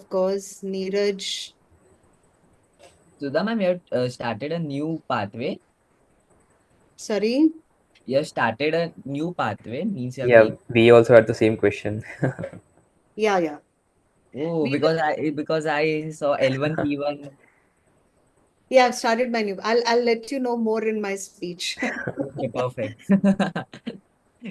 of course, Neeraj. Sudha ma'am, you have started a new pathway. Sorry. You have started a new pathway, means you have Yeah, been. we also had the same question. Yeah, yeah. Oh, We will, because I saw L1 P1. yeah, I've started my new. I'll let you know more in my speech. Okay, perfect.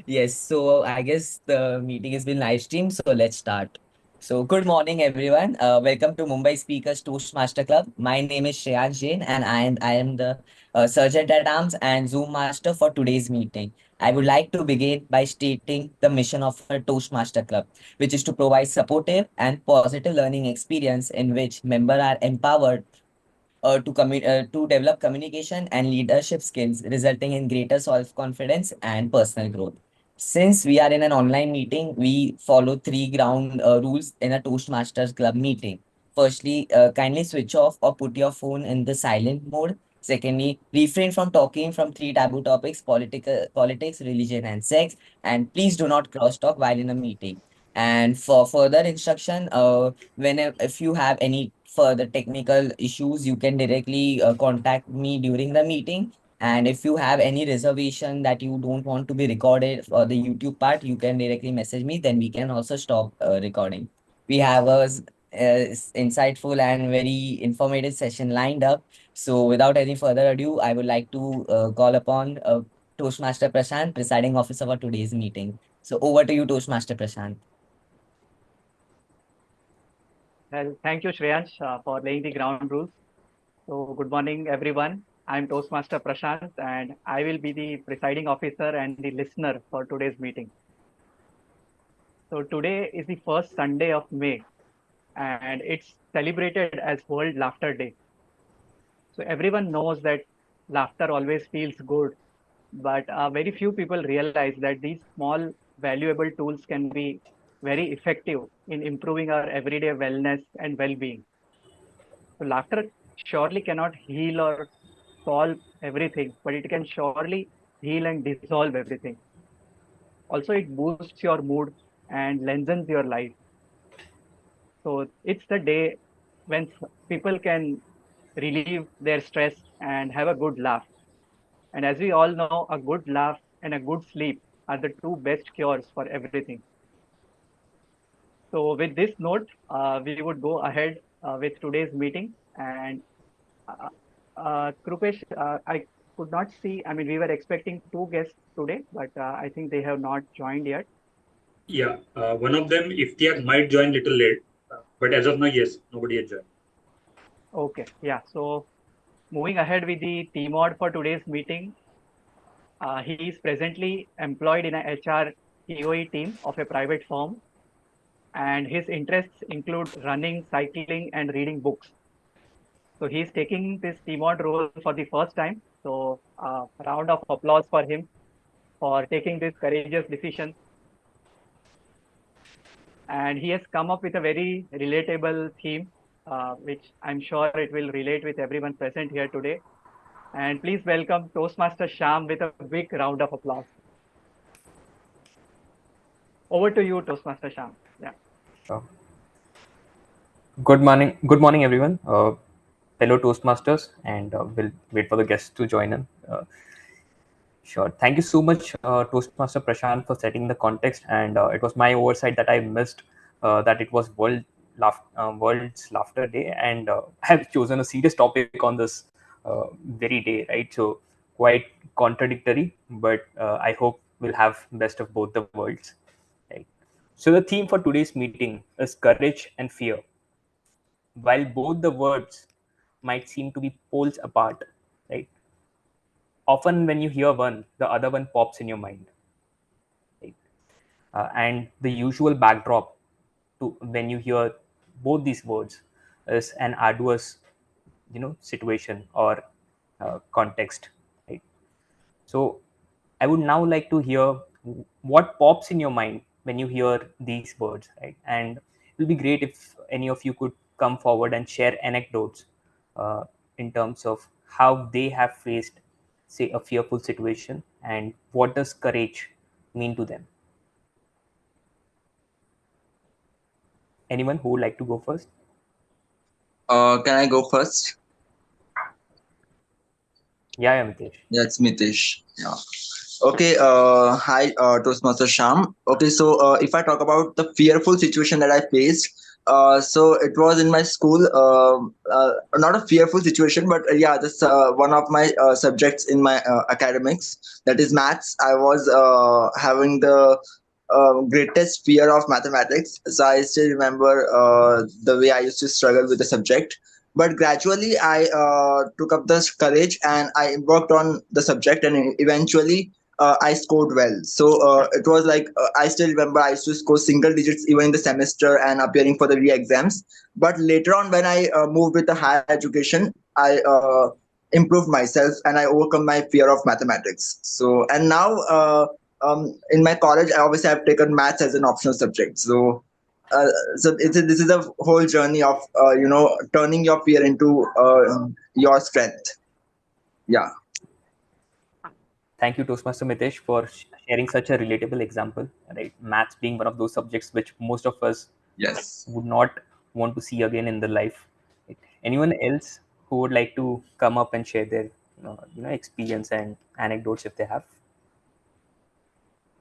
Yes, so I guess the meeting has been live streamed, so let's start. So, good morning, everyone. Welcome to Mumbai Speakers Toastmaster Club. My name is Shreyansh Jain, and I am the Sergeant at Arms and Zoom Master for today's meeting. I would like to begin by stating the mission of our Toastmaster Club, which is to provide supportive and positive learning experience in which members are empowered to develop communication and leadership skills, resulting in greater self-confidence and personal growth. Since we are in an online meeting, we follow three ground rules in a Toastmasters Club meeting. Firstly, kindly switch off or put your phone in the silent mode. Secondly, refrain from talking from three taboo topics: politics, religion, and sex. And please do not cross talk while in a meeting. And for further instruction, if you have any further technical issues, you can directly contact me during the meeting. And if you have any reservation that you don't want to be recorded for the YouTube part, you can directly message me. Then we can also stop recording. We have insightful and very informative session lined up. So without any further ado, I would like to call upon Toastmaster Prashant, presiding officer for today's meeting. So over to you, Toastmaster Prashant. Well, thank you, Shreyansh, for laying the ground rules. So, good morning, everyone. I'm Toastmaster Prashant, and I will be the presiding officer and the listener for today's meeting. So, today is the first Sunday of May, and it's celebrated as World Laughter Day. So, everyone knows that laughter always feels good, but very few people realize that these small, valuable tools can be very effective in improving our everyday wellness and well being. So laughter surely cannot heal or solve everything, but it can surely heal and dissolve everything. Also, it boosts your mood and lengthens your life. So it's the day when people can relieve their stress and have a good laugh. And as we all know, a good laugh and a good sleep are the two best cures for everything. So with this note, we would go ahead with today's meeting. And Uh, Krupesh, I could not see. I mean, we were expecting two guests today, but I think they have not joined yet. Yeah, one of them, Iftiak, might join little late, but as of now, yes, nobody has joined. Okay, yeah. So moving ahead with the TMoD for today's meeting, he is presently employed in a HR EOE team of a private firm, and his interests include running, cycling, and reading books. So he is taking this TMoD role for the first time. So a round of applause for him for taking this courageous decision, and he has come up with a very relatable theme, which I'm sure it will relate with everyone present here today. And please welcome Toastmaster Syam with a big round of applause. Over to you, Toastmaster Syam. Yeah. Uh, good morning, everyone. Fellow Toastmasters, and we'll wait for the guests to join in. Sure. Thank you so much, Toastmaster Prashant, for setting the context. And it was my oversight that I missed that it was World's Laughter Day, and I have chosen a serious topic on this very day, right? So quite contradictory, but I hope we'll have best of both the worlds, right? So the theme for today's meeting is courage and fear. While both the words might seem to be poles apart, right? Often when you hear one, the other one pops in your mind, right? And the usual backdrop to when you hear both these words is an arduous, situation or context, right? So I would now like to hear what pops in your mind when you hear these words, right? And it will be great if any of you could come forward and share anecdotes uh, in terms of how they have faced, say, a fearful situation, and what does courage mean to them. Anyone who would like to go first? Can I go first? Yeah, Mitesh. Yeah, it's Mitesh. Yeah. Okay. Hi, Toastmaster Sham. Okay, so if I talk about the fearful situation that I faced, so it was in my school. Not a fearful situation, but yeah, this one of my subjects in my academics, that is maths. I was having the greatest fear of mathematics. So I still remember the way I used to struggle with the subject. But gradually, I took up the courage and I worked on the subject, and eventually, I scored well. So it was like I still remember I used to score single digits even in the semester and appearing for the re-exams. But later on, when I moved with the higher education, I improved myself and I overcome my fear of mathematics. So and now in my college, I obviously have taken maths as an optional subject. Uh, this is a whole journey of turning your fear into your strength. Yeah. Thank you, Toastmaster Mitesh, for sharing such a relatable example. Right, maths being one of those subjects which most of us Yes. would not want to see again in the life. Right. Anyone else who would like to come up and share their experience and anecdotes if they have?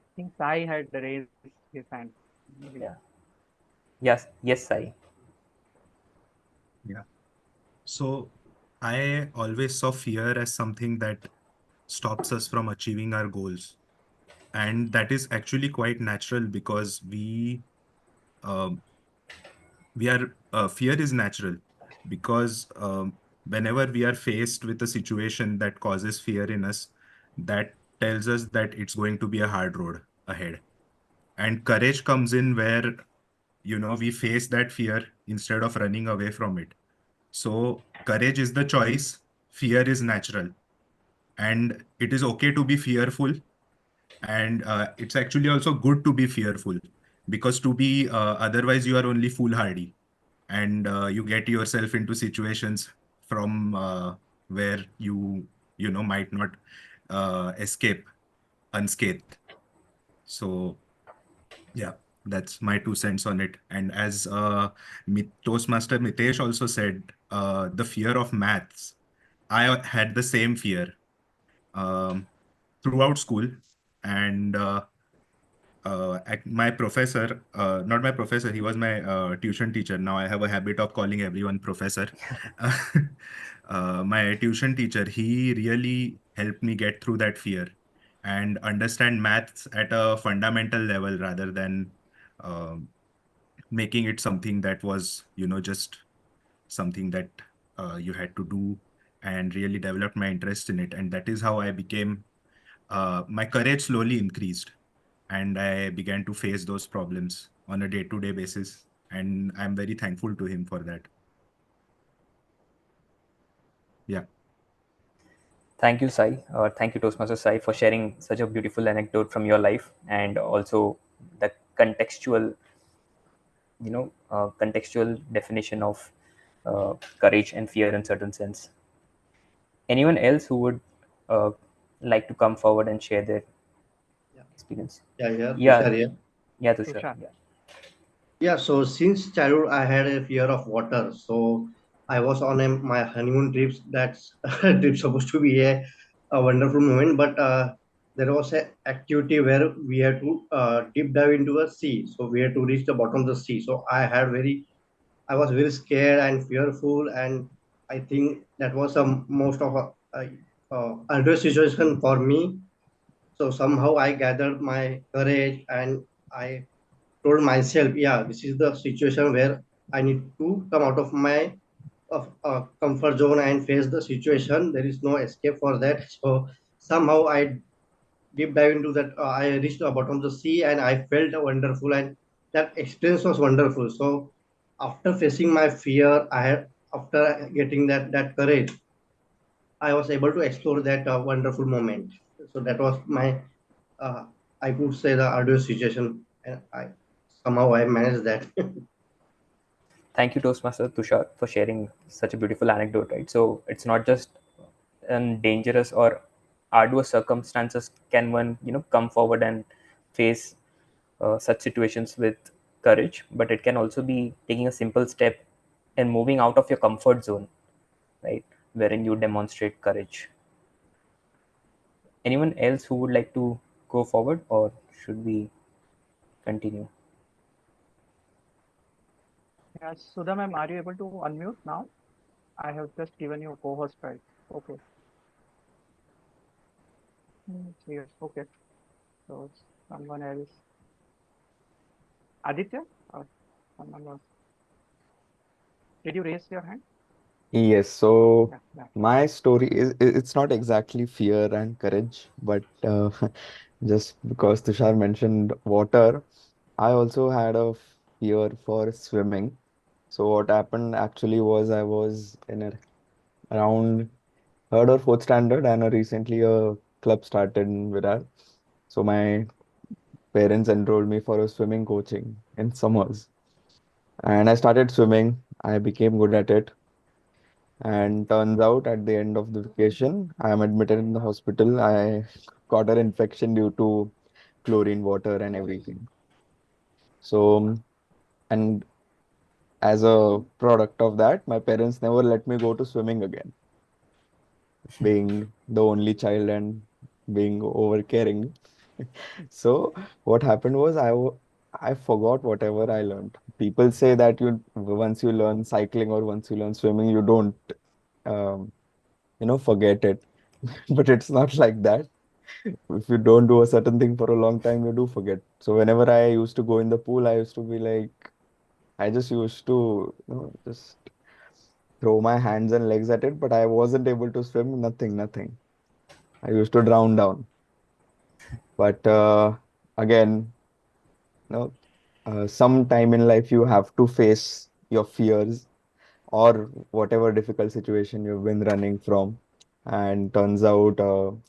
I think Sai had raised his hand. Maybe. Yeah. Yes. Yes, Sai. Yeah. So I always saw fear as something that stops us from achieving our goals. And that is actually quite natural because um, we are, fear is natural because whenever we are faced with a situation that causes fear in us, that tells us that it's going to be a hard road ahead. And courage comes in where, we face that fear instead of running away from it. So courage is the choice, fear is natural, and it is okay to be fearful. And it's actually also good to be fearful because to be otherwise you are only foolhardy, and you get yourself into situations from where you might not escape unscathed. So yeah, that's my 2 cents on it. And as Toastmaster Mitesh also said, the fear of maths. I had the same fear um, throughout school, and my professor, not my professor, he was my tuition teacher. Now I have a habit of calling everyone professor. My tuition teacher, he really helped me get through that fear and understand maths at a fundamental level rather than um making it something that was, just something that you had to do, and really developed my interest in it. And that is how I became, my courage slowly increased and I began to face those problems on a day-to-day basis. And I'm very thankful to him for that. Yeah. Thank you, Sai. Thank you, Toastmaster Sai, for sharing such a beautiful anecdote from your life and also the contextual definition of courage and fear in certain sense. Anyone else who would uh, like to come forward and share their Yeah, experience? yeah, Yeah, Tushar here. yeah, Tushar. Tushar. Yeah. Yeah, so since childhood, I had a fear of water. So I was on my honeymoon trips. That's trip supposed to be a wonderful moment, but there was a activity where we had to deep dive into a sea. So we had to reach the bottom of the sea. So I was very scared and fearful, and I think that was a most of a adverse situation for me. So somehow I gathered my courage and I told myself, yeah, this is the situation where I need to come out of my comfort zone and face the situation. There is no escape for that. So somehow I deep dive into that. I reached the bottom of the sea and I felt wonderful, and that experience was wonderful. So after facing my fear, after getting that courage, I was able to explore that wonderful moment. So that was my uh, I could say the arduous situation, and I somehow I managed that. Thank you, Toastmaster Tushar, for sharing such a beautiful anecdote, right? So it's not just dangerous or arduous circumstances can one, come forward and face such situations with courage, but it can also be taking a simple step and moving out of your comfort zone, right? Wherein you demonstrate courage. Anyone else who would like to go forward, or should we continue? Yes, Sudha ma'am, are you able to unmute now? I have just given you co-host right. Okay. Yes. Okay. So someone else. Aditya? Or someone else. Did you raise your hand? Yes, so Yeah. Yeah. my story is it's not exactly fear and courage, but just because Tushar mentioned water, I also had a fear for swimming. So what happened actually was I was in around third or fourth standard, and recently a club started in Virar. So my parents enrolled me for a swimming coaching in summers, and I started swimming. I became good at it. And turns out at the end of the vacation, I am admitted in the hospital. I got an infection due to chlorine water and everything. So, and as a product of that, my parents never let me go to swimming again, being the only child and being over caring. So, what happened was I forgot whatever I learned. People say that you once you learn cycling or once you learn swimming, you don't um, forget it. But it's not like that. If you don't do a certain thing for a long time, you do forget. So whenever I used to go in the pool, I used to be like, I just used to, just throw my hands and legs at it, but I wasn't able to swim, nothing, nothing. I used to drown down. But again, sometime in life you have to face your fears or whatever difficult situation you've been running from. And turns out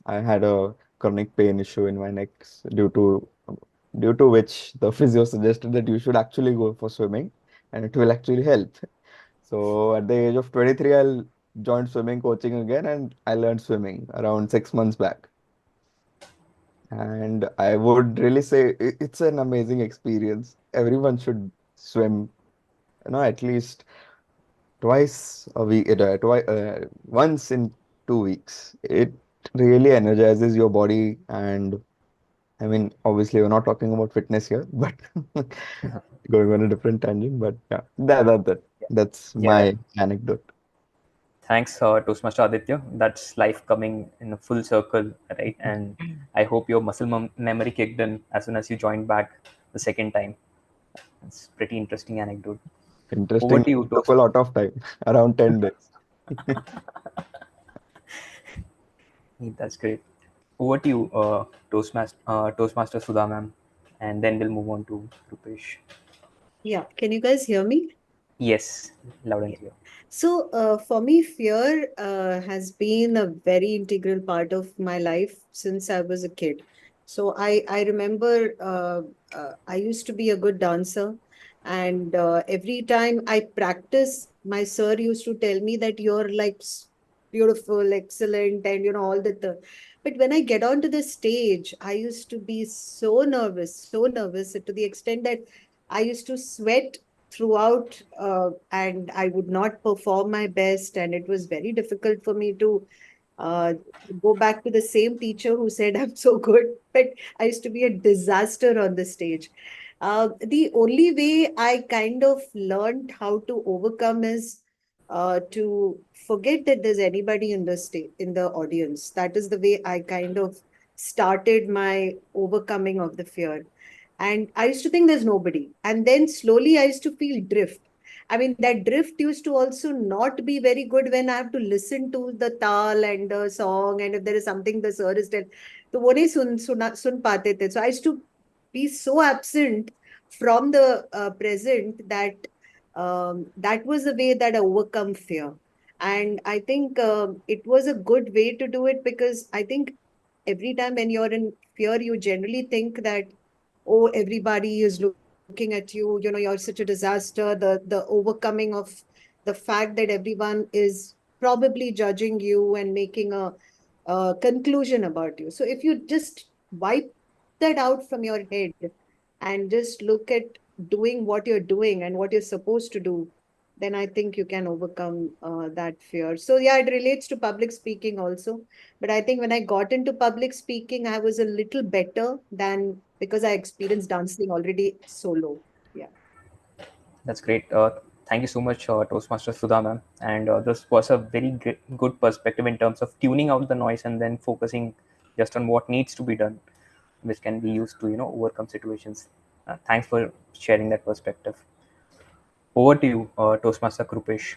I had a chronic pain issue in my neck due to which the physio suggested that you should actually go for swimming and it will actually help. So at the age of 23, I joined swimming coaching again and I learned swimming around 6 months back. And I would really say it's an amazing experience. Everyone should swim, at least twice a week, once in 2 weeks. It really energizes your body. And I mean, obviously, we're not talking about fitness here, but going on a different tangent. But yeah, that's Yeah. my anecdote. Thanks, Toastmaster Aditya. That's life coming in a full circle, right? And I hope your muscle memory kicked in as soon as you joined back the second time. It's pretty interesting anecdote. Over Interesting. to you, It took a lot of time, around 10 days. That's great. Over to you, Toastmaster Sudha ma'am, and then we'll move on to Rupesh. Yeah. Can you guys hear me? Yes, loud and Yeah. clear. So, for me, fear has been a very integral part of my life since I was a kid. So, I remember I used to be a good dancer, and every time I practice, my sir used to tell me that you're like beautiful, excellent, and all that. But when I get onto the stage, I used to be so nervous to the extent that I used to sweat throughout, and I would not perform my best, and it was very difficult for me to uh, go back to the same teacher who said I'm so good, but I used to be a disaster on the stage. The only way I kind of learned how to overcome is to forget that there's anybody in the in the audience. That is the way I kind of started my overcoming of the fear. And I used to think there's nobody. And then slowly I used to feel drift. I mean, that drift used to also not be very good when I have to listen to the tal and the song. And if there is something the sir is telling, तो वो नहीं सुन पाते थे. So I used to be so absent from the present that that was the way that I overcome fear. And I think it was a good way to do it because I think every time when you're in fear, you generally think that, oh, everybody is looking at you, you're such a disaster, the overcoming of the fact that everyone is probably judging you and making a conclusion about you. So if you just wipe that out from your head and just look at doing what you're doing and what you're supposed to do, then I think you can overcome that fear. So yeah, it relates to public speaking also. But I think when I got into public speaking, I was a little better than because I experienced dancing already solo. Yeah. That's great. Thank you so much, Toastmaster Sudha ma'am. And this was a very good perspective in terms of tuning out the noise and then focusing just on what needs to be done, which can be used to overcome situations. Thanks for sharing that perspective. Over to you, Toastmaster Krupesh.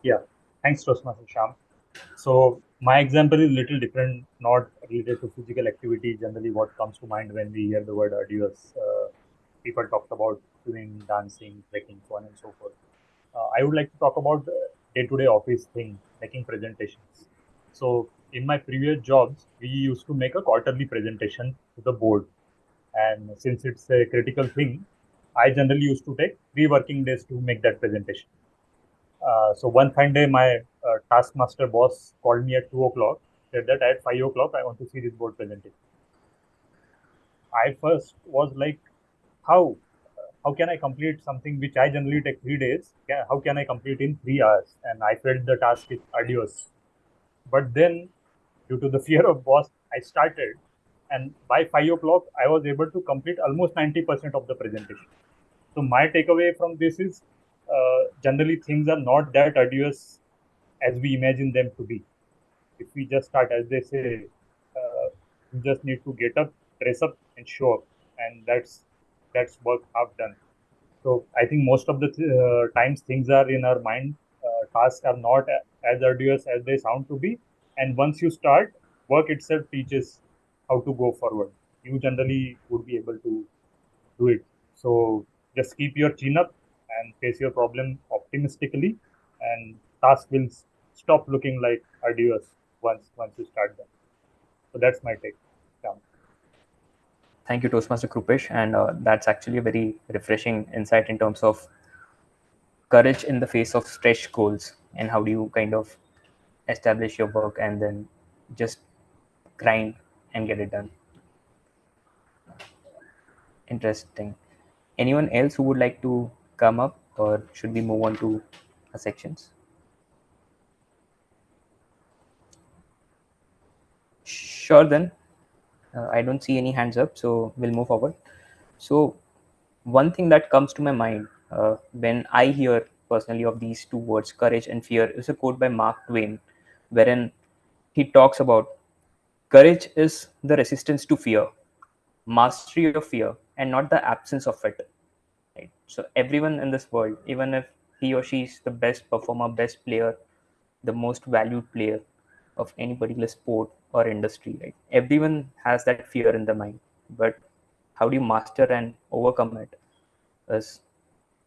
Yeah, thanks, Toastmaster Sham. So my example is little different, not related to physical activity. Generally, what comes to mind when we hear the word arduous, people talk about swimming, dancing, trekking, so on and so forth. I would like to talk about day-to-day office thing, making presentations. So in my previous jobs, we used to make a quarterly presentation to the board, and since it's a critical thing, I generally used to take 3 working days to make that presentation. So one fine day, my taskmaster boss called me at 2 o'clock, said that at 5 o'clock, I want to see this board presentation. I first was like, how? How can I complete something which I generally take 3 days? How can I complete in 3 hours? And I felt the task is arduous. But then, due to the fear of boss, I started. And by 5 o'clock, I was able to complete almost 90% of the presentation. So my takeaway from this is generally things are not that arduous as we imagine them to be. If we just start, as they say, you just need to get up, dress up, and show up, and that's work half done. So I think most of the times things are in our mind. Tasks are not as arduous as they sound to be, and once you start, work itself teaches how to go forward. You generally would be able to do it. So just keep your chin up and face your problem optimistically, and task will stop looking like arduous once you start them. So that's my take. Yeah. Thank you, Toastmaster Krupesh. And that's actually a very refreshing insight in terms of courage in the face of stretch goals and how do you kind of establish your work and then just grind and get it done. Interesting. Anyone else who would like to come up, or should we move on to our sections? Sure, then. I don't see any hands up, so we'll move forward. So, one thing that comes to my mind when I hear personally of these two words, courage and fear, is a quote by Mark Twain, wherein he talks about courage is the resistance to fear, mastery of fear, and not the absence of it. Right? So, everyone in this world, even if he or she is the best performer, best player, the most valued player of any particular sport or industry, right? Everyone has that fear in their mind, but how do you master and overcome it is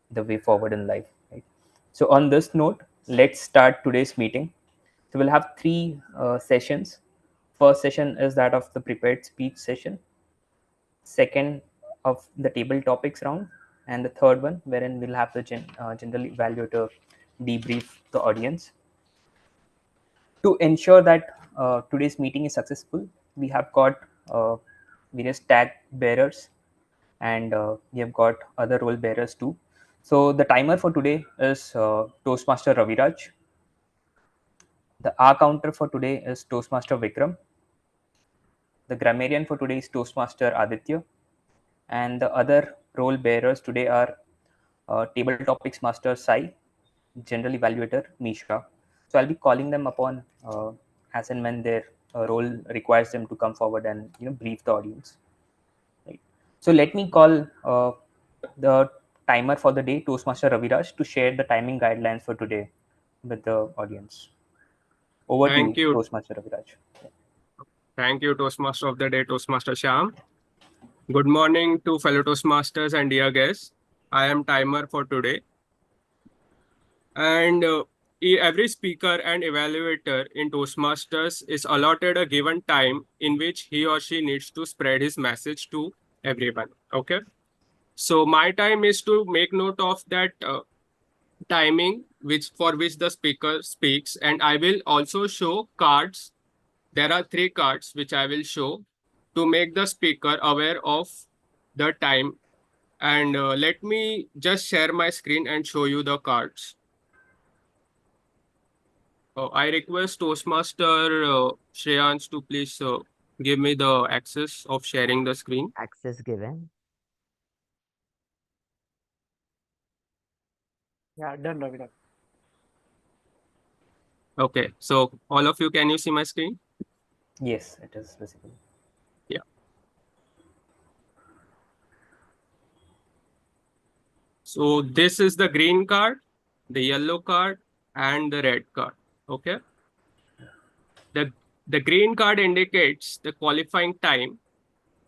the way forward in life, right? So on this note, let's start today's meeting. So we'll have three sessions. First session is that of the prepared speech session, second of the table topics round, and the third one wherein we'll have the general evaluator debrief the audience. To ensure that today's meeting is successful, we have got various tag bearers, and we have got other role bearers too. So the timer for today is Toastmaster Raviraj. The R counter for today is Toastmaster Vikram. The grammarian for today is Toastmaster Aditya. And the other role bearers today are Table Topics Master Sai, General Evaluator Misha. So I'll be calling them upon as and when their role requires them to come forward and brief the audience. Right. So let me call the timer for the day, Toastmaster Raviraj, to share the timing guidelines for today with the audience. Over to Thank you, you. Toastmaster Raviraj. Thank you, Toastmaster of the day, Toastmaster Syam. Good morning to fellow Toastmasters and dear guests. I am timer for today. And every speaker and evaluator in Toastmasters is allotted a given time in which he or she needs to spread his message to everyone. Okay. So my time is to make note of that timing for which the speaker speaks, and I will also show cards. There are 3 cards which I will show to make the speaker aware of the time. And let me just share my screen and show you the cards. I request Toastmaster Shreyans to please give me the access of sharing the screen. Access given. Yeah, done, Ravi. Okay, so all of you, can you see my screen? Yes, it is visible. Yeah. So this is the green card, the yellow card, and the red card. Okay. The green card indicates the qualifying time,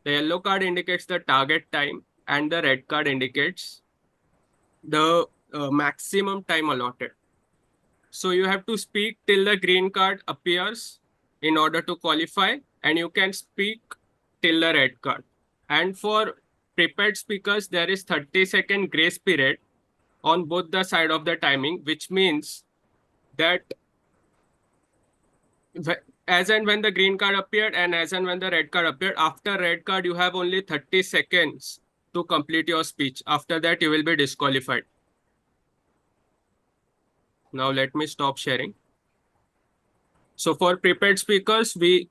the yellow card indicates the target time, and the red card indicates the maximum time allotted. So you have to speak till the green card appears in order to qualify, and you can speak till the red card. And for prepared speakers, there is 30-second grace period on both the side of the timing, which means that as and when the green card appeared and as and when the red card appeared, after red card, you have only 30 seconds to complete your speech. After that, you will be disqualified. Now let me stop sharing. So for prepared speakers, we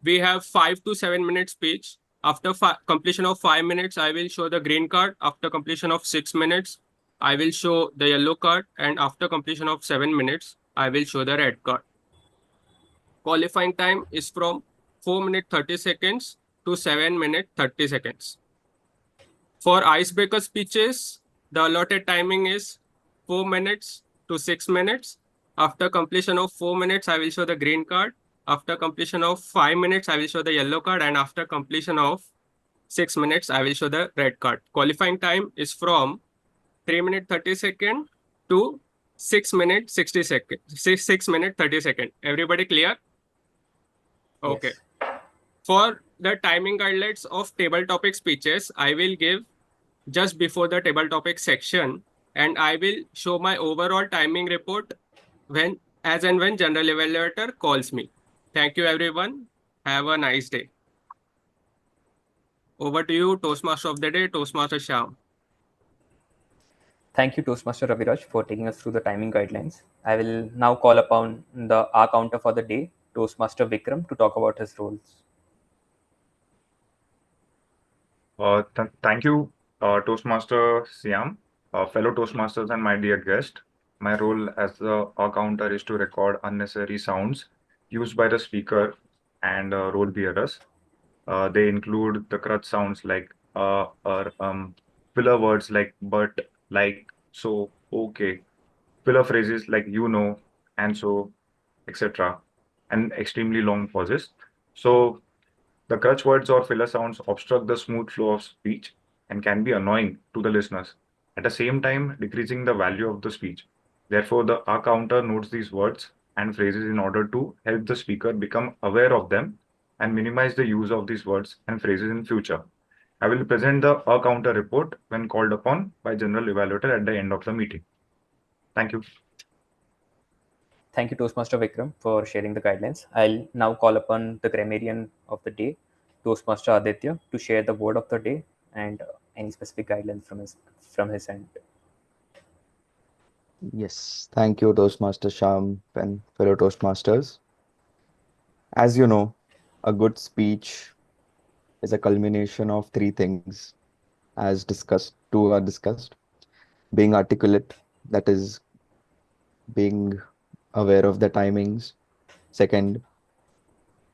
have 5 to 7 minute speech. After completion of 5 minutes, I will show the green card. After completion of 6 minutes, I will show the yellow card. And after completion of 7 minutes, I will show the red card. Qualifying time is from 4 minutes 30 seconds to 7 minutes 30 seconds. For icebreaker speeches, the allotted timing is 4 minutes to 6 minutes. After completion of 4 minutes, I will show the green card. After completion of 5 minutes, I will show the yellow card. And after completion of 6 minutes, I will show the red card. Qualifying time is from 3 minutes 30 seconds to 6 minutes 60 seconds. 6 minutes 30 seconds. Everybody clear? Okay. Yes. For the timing guidelines of table topic speeches, I will give just before the table topic section, and I will show my overall timing report as and when general evaluator calls me. Thank you, everyone. Have a nice day. Over to you, Toastmaster of the day, Toastmaster Syam. Thank you, Toastmaster Raviraj, for taking us through the timing guidelines. I will now call upon the R counter for the day, Toastmaster Vikram, to talk about his roles. Thank you, Toastmaster Syam, fellow Toastmasters, and my dear guest. My role as the counter is to record unnecessary sounds used by the speaker and role bearers. They include the crutch sounds like or filler words like but, like, so, okay, filler phrases like you know, and so, etc., and extremely long pauses. So the crutch words or filler sounds obstruct the smooth flow of speech and can be annoying to the listeners, at the same time decreasing the value of the speech. Therefore, the R counter notes these words and phrases in order to help the speaker become aware of them and minimize the use of these words and phrases in future. I will present the R counter report when called upon by General Evaluator at the end of the meeting. Thank you. Thank you, Toastmaster Vikram, for sharing the guidelines. I'll now call upon the grammarian of the day, Toastmaster Aditya, to share the word of the day and any specific guidelines from his end. Yes, thank you, Toastmaster Sham and fellow Toastmasters. As you know, a good speech is a culmination of three things, as discussed, two are discussed. Being articulate, that is, being aware of the timings. Second,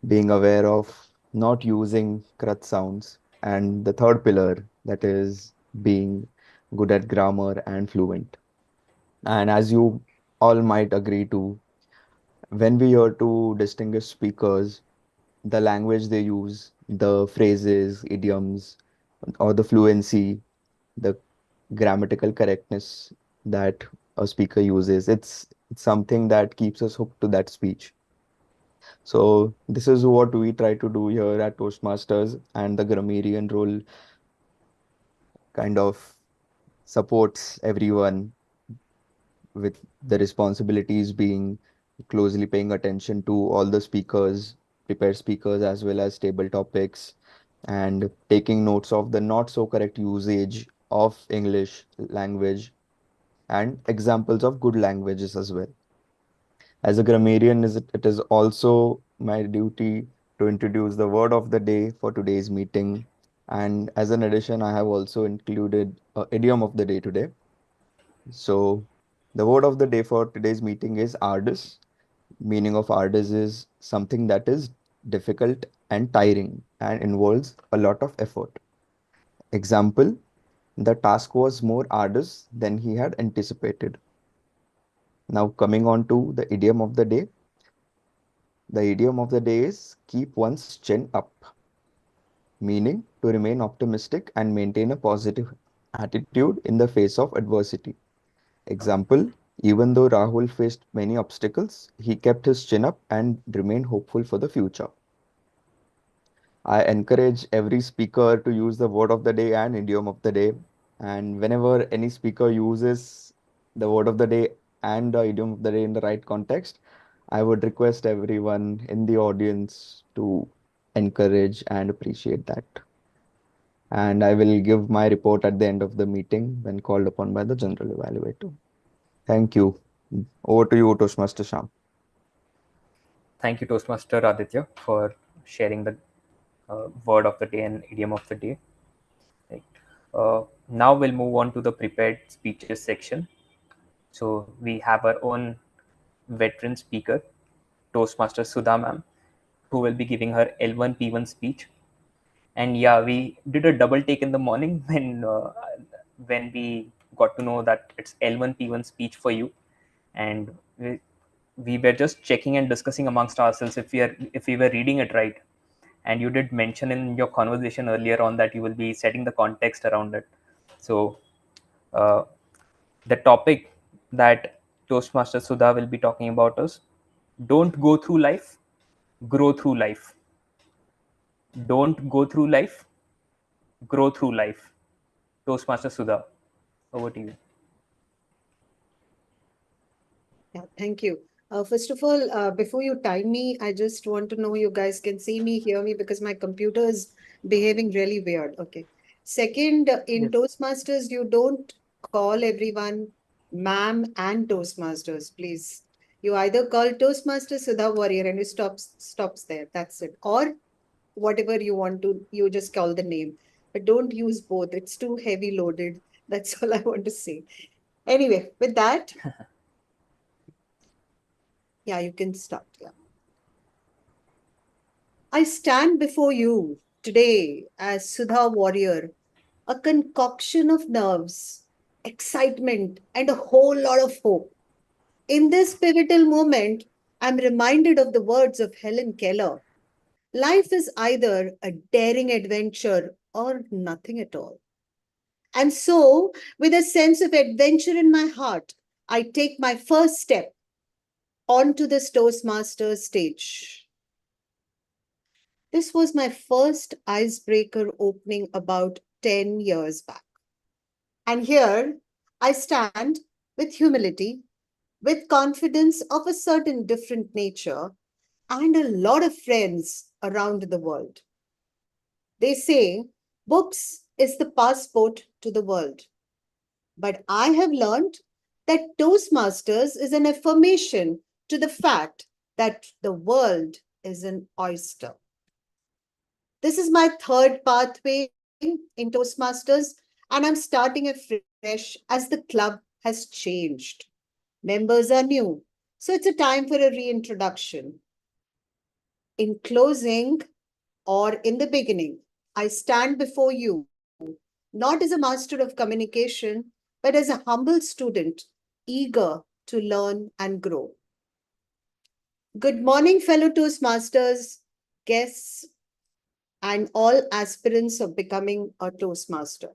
being aware of not using crutch sounds. And the third pillar, that is being good at grammar and fluent. And as you all might agree to, when we are to distinguish speakers, the language they use, the phrases, idioms, or the fluency, the grammatical correctness that a speaker uses, it's something that keeps us hooked to that speech. So this is what we try to do here at Toastmasters, and the grammarian role kind of supports everyone with the responsibilities being closely paying attention to all the speakers, prepared speakers, as well as table topics, and taking notes of the not so correct usage of English language and examples of good languages as well. As a grammarian, it is also my duty to introduce the word of the day for today's meeting. And as an addition, I have also included idiom of the day today. So the word of the day for today's meeting is arduous. Meaning of arduous is something that is difficult and tiring and involves a lot of effort. Example, the task was more arduous than he had anticipated. Now coming on to the idiom of the day. The idiom of the day is keep one's chin up, meaning to remain optimistic and maintain a positive attitude in the face of adversity. Example, even though Rahul faced many obstacles, he kept his chin up and remained hopeful for the future. I encourage every speaker to use the word of the day and idiom of the day. And whenever any speaker uses the word of the day and the idiom of the day in the right context, I would request everyone in the audience to encourage and appreciate that. And I will give my report at the end of the meeting when called upon by the general evaluator. Thank you. Over to you, Toastmaster Sham. Thank you, Toastmaster Aditya, for sharing the word of the day and idiom of the day. Right. Now we'll move on to the prepared speeches section. So we have our own veteran speaker, Toastmaster Sudha ma'am, who will be giving her L1 P1 speech. And yeah, we did a double take in the morning when we got to know that it's L1 P1 speech for you, and we were just checking and discussing amongst ourselves if we were reading it right. And you did mention in your conversation earlier on that you will be setting the context around it. So uh, the topic that Toastmaster Sudha will be talking about is don't go through life, grow through life. Don't go through life, grow through life. Toastmaster Sudha, over to you. Yeah, thank you. First of all, before you time me, I just want to know you guys can see me, hear me because my computer is behaving really weird. Okay. Second, in Yes. Toastmasters, you don't call everyone ma'am and Toastmasters, please. You either call Toastmaster Sudha Warrior and it stops there. That's it. Or whatever you want to, you just call the name. But don't use both. It's too heavy loaded. That's all I want to say. Anyway, with that, yeah, you can start. Yeah. I stand before you today as Sudha Warrior, a concoction of nerves, excitement, and a whole lot of hope. In this pivotal moment, I'm reminded of the words of Helen Keller. Life is either a daring adventure or nothing at all. And so, with a sense of adventure in my heart, I take my first step onto this Toastmasters stage. This was my first icebreaker opening about 10 years back. And here I stand with humility, with confidence of a certain different nature, and a lot of friends around the world. They say books is the passport to the world. But I have learned that Toastmasters is an affirmation to the fact that the world is an oyster. This is my third pathway in Toastmasters, and I'm starting afresh as the club has changed. Members are new, so it's a time for a reintroduction. In closing or in the beginning, I stand before you not as a master of communication, but as a humble student eager to learn and grow. Good morning, fellow Toastmasters, guests, and all aspirants of becoming a Toastmaster.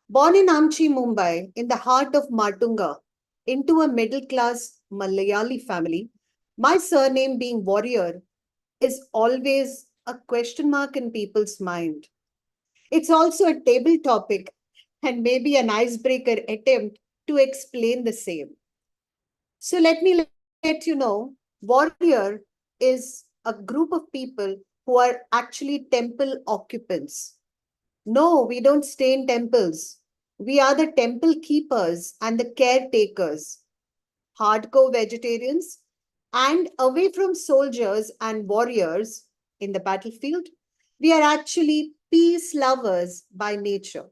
Born in Amchi, Mumbai, in the heart of Matunga, into a middle class Malayali family, my surname being Warrior is always a question mark in people's mind. It's also a table topic and maybe an icebreaker attempt to explain the same. So let me let you know Warrior is a group of people who are actually temple occupants. No, we don't stay in temples. We are the temple keepers and the caretakers, hardcore vegetarians, And away from soldiers and warriors in the battlefield, we are actually peace lovers by nature.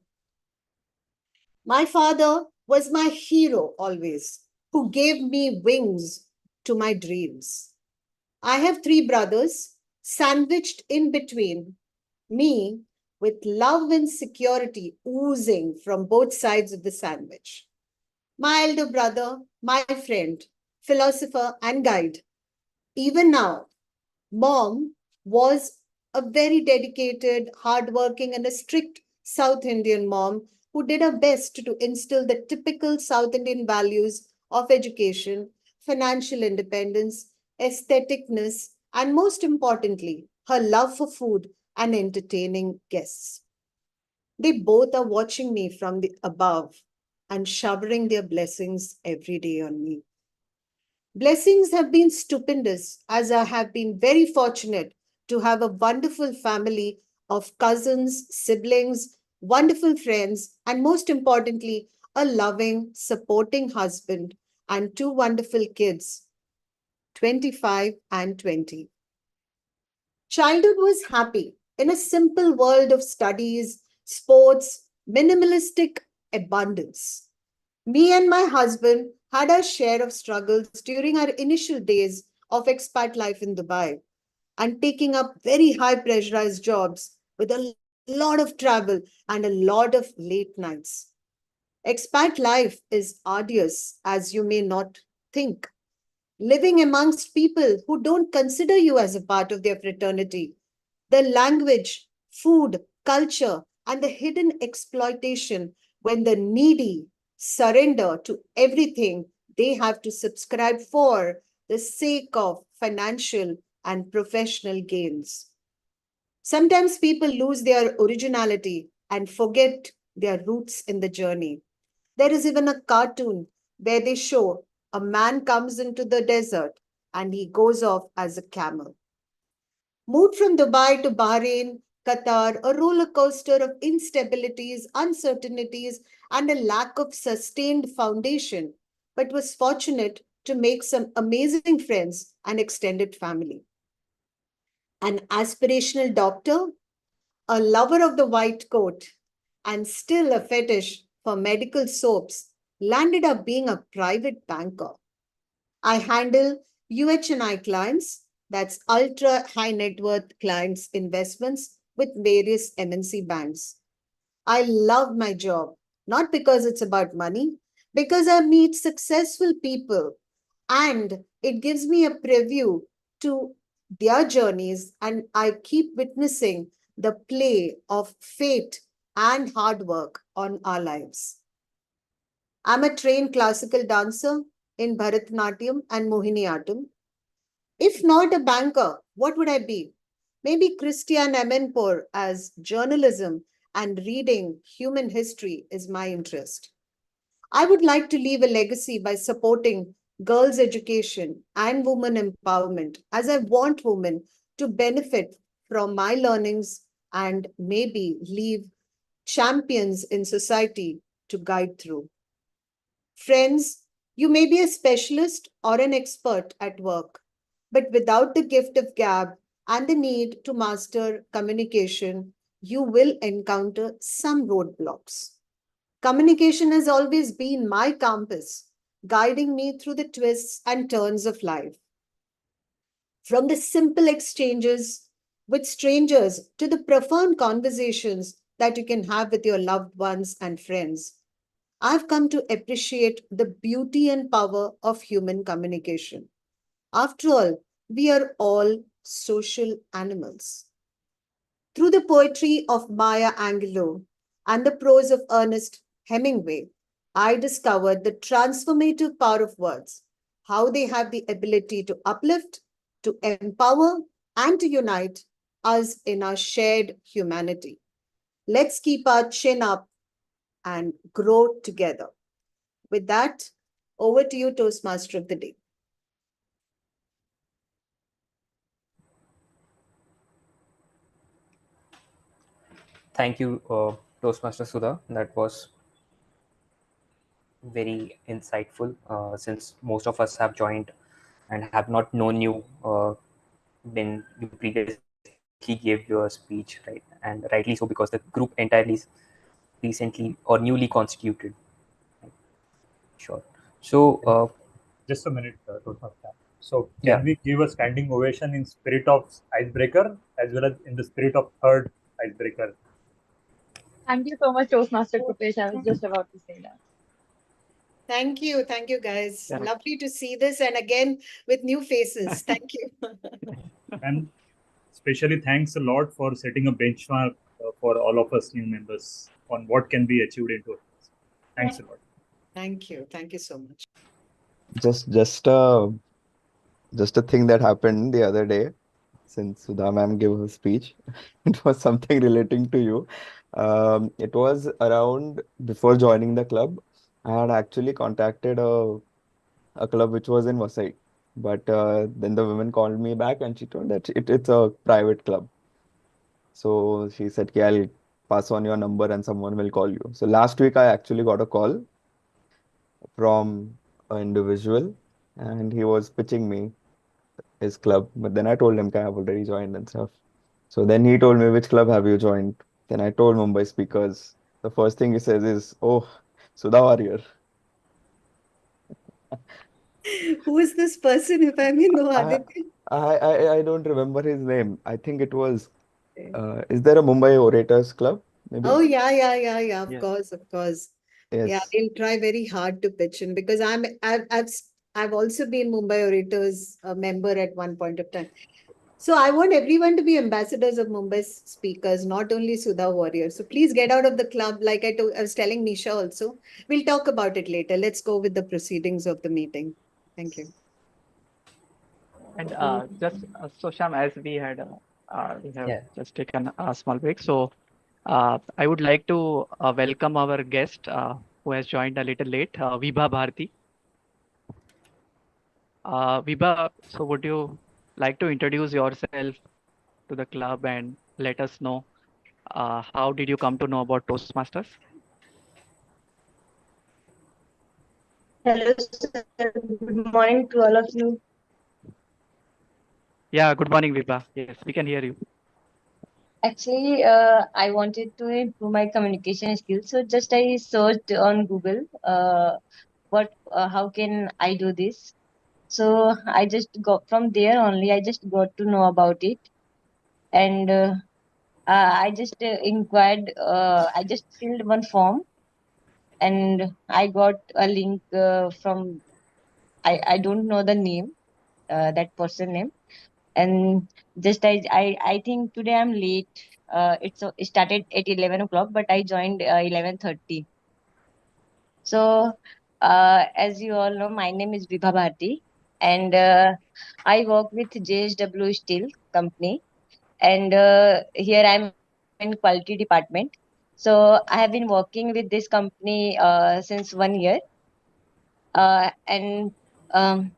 My father was my hero always, who gave me wings to my dreams. I have three brothers, sandwiched in between me with love and security oozing from both sides of the sandwich. My elder brother, my friend, philosopher, and guide. Even now, mom was a very dedicated, hardworking, and a strict South Indian mom who did her best to instill the typical South Indian values of education, financial independence, aestheticness, and most importantly, her love for food and entertaining guests. They both are watching me from the above and showering their blessings every day on me. Blessings have been stupendous, as I have been very fortunate to have a wonderful family of cousins, siblings, wonderful friends, and most importantly, a loving, supporting husband and two wonderful kids, 25 and 20. Childhood was happy in a simple world of studies, sports, minimalistic abundance. Me and my husband had our share of struggles during our initial days of expat life in Dubai and taking up very high pressurized jobs with a lot of travel and a lot of late nights. Expat life is arduous, as you may not think. Living amongst people who don't consider you as a part of their fraternity, the language, food, culture, and the hidden exploitation when the needy surrender to everything they have to subscribe for the sake of financial and professional gains. Sometimes people lose their originality and forget their roots in the journey. There is even a cartoon where they show a man comes into the desert and he goes off as a camel. Moved from Dubai to Bahrain, Qatar, a roller coaster of instabilities, uncertainties, and a lack of sustained foundation, but was fortunate to make some amazing friends and extended family. An aspirational doctor, a lover of the white coat, and still a fetish for medical soaps, landed up being a private banker. I handle UHNI clients, that's ultra high net worth clients' investments with various MNC banks. I love my job, not because it's about money, because I meet successful people and it gives me a preview to their journeys, and I keep witnessing the play of fate and hard work on our lives. I'm a trained classical dancer in Bharatanatyam and Mohiniyattam. If not a banker, what would I be? Maybe Christian Amanpour, as journalism and reading human history is my interest. I would like to leave a legacy by supporting girls' education and women empowerment, as I want women to benefit from my learnings and maybe leave champions in society to guide through. Friends, you may be a specialist or an expert at work, but without the gift of gab and the need to master communication, you will encounter some roadblocks. Communication has always been my compass, guiding me through the twists and turns of life. From the simple exchanges with strangers to the profound conversations that you can have with your loved ones and friends, I've come to appreciate the beauty and power of human communication. After all, we are all social animals. Through the poetry of Maya Angelou and the prose of Ernest Hemingway, I discovered the transformative power of words, how they have the ability to uplift, to empower, and to unite us in our shared humanity. Let's keep our chin up and grow together. With that, over to you, Toastmaster of the Day. Thank you, Toastmaster Sudha. That was very insightful since most of us have joined and have not known you when you previously gave your speech, right? And rightly so, because the group entirely is recently or newly constituted. Sure. So, Just a minute, Toastmaster. So yeah, can we give a standing ovation in spirit of icebreaker as well as in the spirit of third icebreaker? Thank you so much, Toastmaster Kupesh. I was just about to say that. Thank you, guys. Correct. Lovely to see this, and again with new faces. Thank you. And especially thanks a lot for setting a benchmark for all of us new members on what can be achieved in Toastmasters. Thanks a lot. Thank you so much. Just just uh just a thing that happened the other day, since Sudha ma'am gave her speech. It was something relating to you. It was around before joining the club. I had actually contacted a club which was in Vasai. But then the woman called me back and she told that it's a private club. So she said, "Okay, I'll pass on your number and someone will call you." So last week I actually got a call from an individual and he was pitching me his club. But then I told him, "Okay, I have already joined and stuff." So then he told me, "Which club have you joined?" Then I told Mumbai Speakers. The first thing he says is, "Oh, Sudha Warrior." Who is this person, if I may know, I, Aditya? I don't remember his name. I think it was, is there a Mumbai Orators Club? Maybe? Oh, yeah. Of Yes. course, of course. Yeah, Yes. they'll try very hard to pitch in because I've also been Mumbai Orators a member at one point of time. So I want everyone to be ambassadors of Mumbai speakers, not only Sudha Warrior. So please get out of the club. Like I was telling Nisha also. We'll talk about it later. Let's go with the proceedings of the meeting. Thank you. And just so Sham, as we have yeah. just taken a small break, so I would like to welcome our guest who has joined a little late, Vibha Bharti. Vibha, so would you like to introduce yourself to the club and let us know how did you come to know about Toastmasters? Hello, sir. Good morning to all of you. Yeah, good morning, Vibha. Yes, we can hear you. Actually, I wanted to improve my communication skills, so just I searched on Google, how can I do this? So I just got from there only. I just got to know about it, and I just inquired. I just filled one form, and I got a link from I don't know the name, that person name, and just I think today I'm late. It started at 11 o'clock, but I joined 11:30. So as you all know, my name is Vibha Bharti, and I work with JSW Steel Company, and here I'm in quality department. So I have been working with this company since 1 year, and um,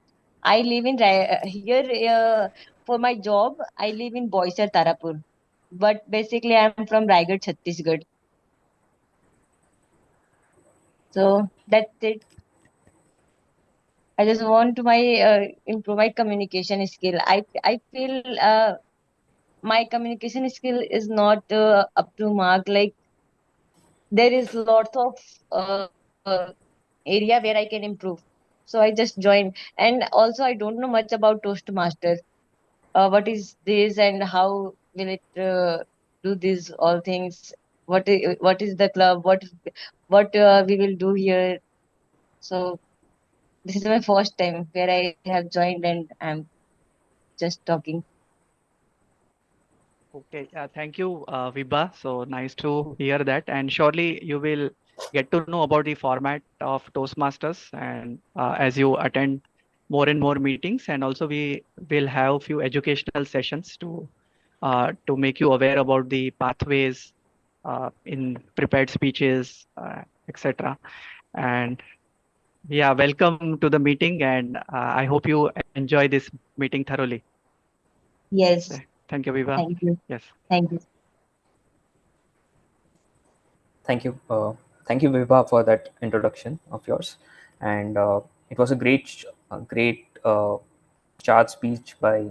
I live in here for my job. I live in Boisar, Tarapur, but basically I'm from Raigad, Chhattisgarh. So that's it. I just want to my improve my communication skill. I feel my communication skill is not up to mark. Like there is lots of area where I can improve. So I just joined, and also I don't know much about Toastmasters. What is this and how will it do these all things? What is the club? What we will do here? So this is my first time where I have joined and I'm just talking. Okay, thank you, Vibha. So nice to hear that. And surely you will get to know about the format of Toastmasters and as you attend more and more meetings. And also we will have few educational sessions to make you aware about the pathways in prepared speeches, etc. And yeah, welcome to the meeting, and I hope you enjoy this meeting thoroughly. Yes, Thank you, Vibha. thank you. Yes. Thank you. Thank you. Thank you, Vibha, for that introduction of yours. And it was a great charged speech by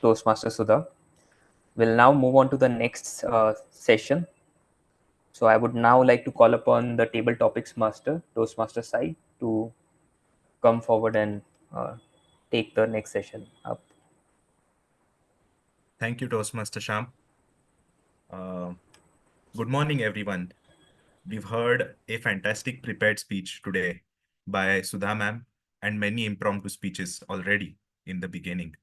Toastmaster Sudha. We'll now move on to the next session. So I would now like to call upon the table topics master, Toastmaster Sai, to come forward and take the next session up. Thank you, Toastmaster Sham. Good morning, everyone. We've heard a fantastic prepared speech today by Sudha ma'am and many impromptu speeches already in the beginning.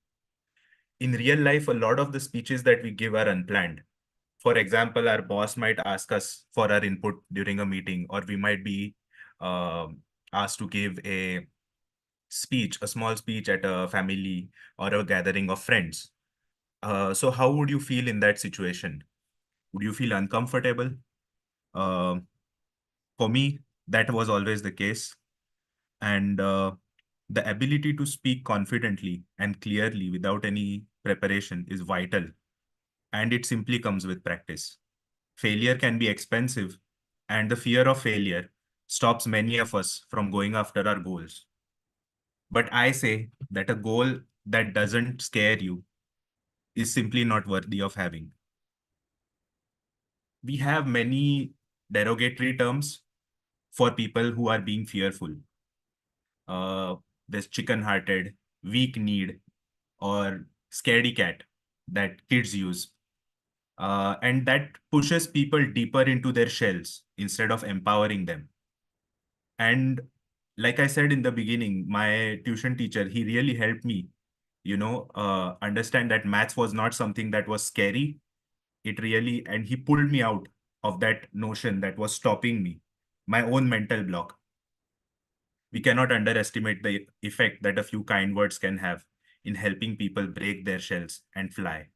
In real life, a lot of the speeches that we give are unplanned. For example, our boss might ask us for our input during a meeting, or we might be asked to give a speech, a small speech at a family or a gathering of friends. So how would you feel in that situation? Would you feel uncomfortable? Uh, for me, that was always the case. And the ability to speak confidently and clearly without any preparation is vital. And it simply comes with practice. Failure can be expensive, and the fear of failure stops many of us from going after our goals. But I say that a goal that doesn't scare you is simply not worthy of having. We have many derogatory terms for people who are being fearful. Uh, there's chicken-hearted, weak-kneed, or scaredy cat that kids use. And that pushes people deeper into their shells instead of empowering them. And like I said in the beginning, my tuition teacher, he really helped me, understand that maths was not something that was scary. And he pulled me out of that notion that was stopping me, my own mental block. We cannot underestimate the effect that a few kind words can have in helping people break their shells and fly.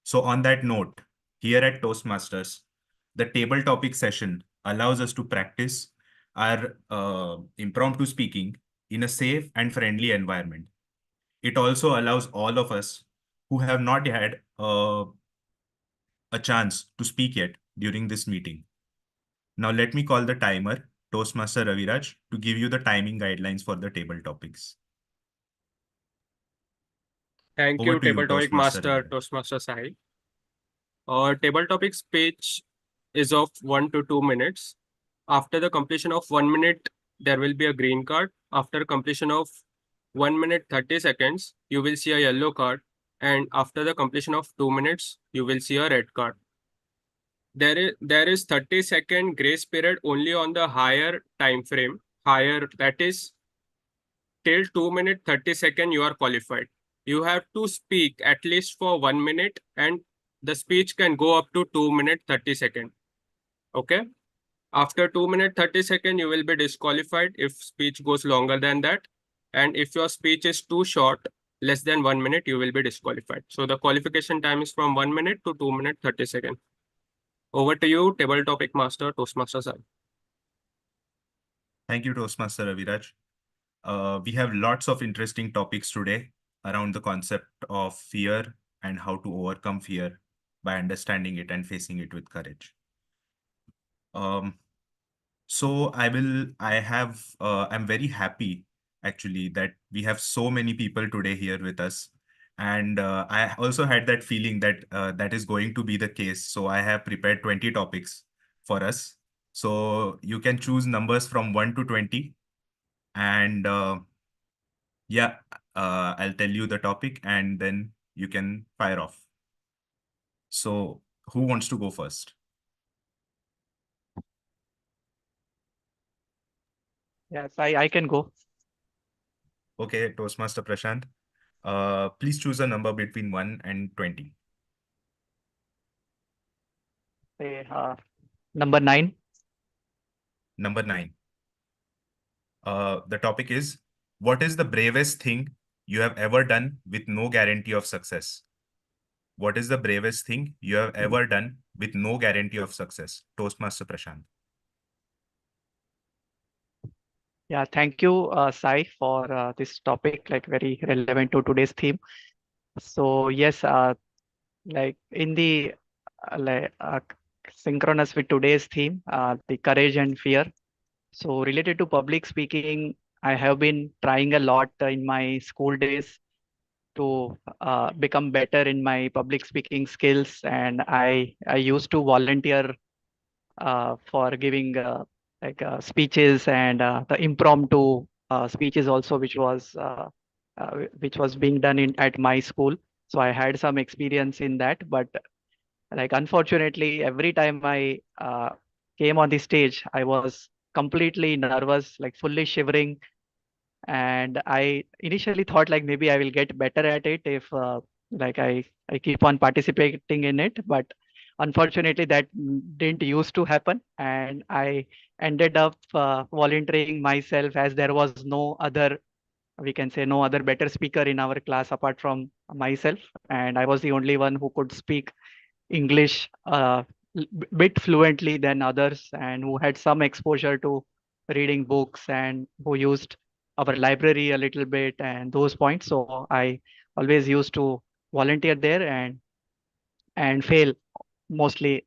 So on that note, here at Toastmasters, the table topic session allows us to practice our impromptu speaking in a safe and friendly environment. It also allows all of us who have not had a chance to speak yet during this meeting. Now let me call the timer, Toastmaster Raviraj, to give you the timing guidelines for the table topics. Thank Over you, to you, Table Topic Toastmaster Master, Raviraj. Toastmaster Sai. Table topic speech is of 1 to 2 minutes. After the completion of 1 minute, there will be a green card. After completion of 1 minute 30 seconds, you will see a yellow card. And after the completion of 2 minutes, you will see a red card. There is 30-second grace period only on the higher time frame. Higher, that is till 2 minute 30 second you are qualified. You have to speak at least for 1 minute and the speech can go up to 2 minute 30 second. Okay. After 2 minute 30 second, you will be disqualified if speech goes longer than that. And if your speech is too short, less than 1 minute, you will be disqualified. So the qualification time is from 1 minute to 2 minute 30 second. Over to you, table topic master, Toastmaster sir. Thank you, Toastmaster Raviraj. We have lots of interesting topics today around the concept of fear and how to overcome fear by understanding it and facing it with courage. So I'm very happy actually that we have so many people today here with us. And I also had that feeling that that is going to be the case. So I have prepared 20 topics for us. So you can choose numbers from 1 to 20. And yeah, I'll tell you the topic and then you can fire off. So who wants to go first? Yes, I can go. Okay, Toastmaster Prashant. Please choose a number between 1 and 20. Say, number 9. Number 9. The topic is, what is the bravest thing you have ever done with no guarantee of success? What is the bravest thing you have ever done with no guarantee of success? Toastmaster Prashant. Yeah, thank you, Sai, for this topic, like very relevant to today's theme. So yes, like in the like synchronous with today's theme, the courage and fear. So related to public speaking, I have been trying a lot in my school days to become better in my public speaking skills, and I used to volunteer for giving speeches and the impromptu speeches also, which was being done in at my school. So I had some experience in that, but like unfortunately, every time I came on the stage, I was completely nervous, like fully shivering, and I initially thought like maybe I will get better at it if I keep on participating in it, but unfortunately that didn't used to happen, and I ended up volunteering myself as there was no other, we can say, no other better speaker in our class apart from myself, and I was the only one who could speak English bit fluently than others, and who had some exposure to reading books and who used our library a little bit and those points. So I always used to volunteer there and fail mostly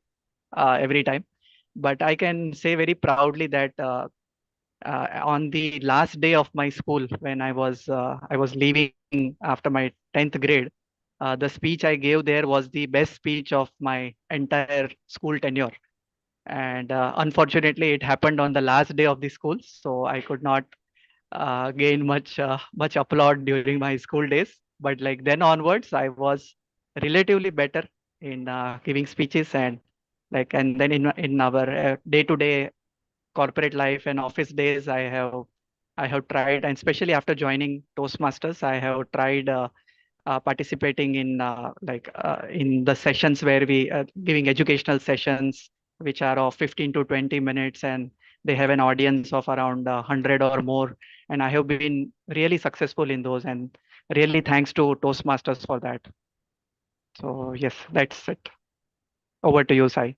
every time. But I can say very proudly that on the last day of my school, when I was leaving after my 10th grade, the speech I gave there was the best speech of my entire school tenure. And unfortunately, it happened on the last day of the school, so I could not gain much applaud during my school days. But like then onwards, I was relatively better in giving speeches, and then in our day-to-day corporate life and office days, I have tried, and especially after joining Toastmasters, I have tried participating in the sessions where we giving educational sessions which are of 15 to 20 minutes, and they have an audience of around 100 or more, and I have been really successful in those, and really thanks to Toastmasters for that. So yes, that's it. Over to you, Sai.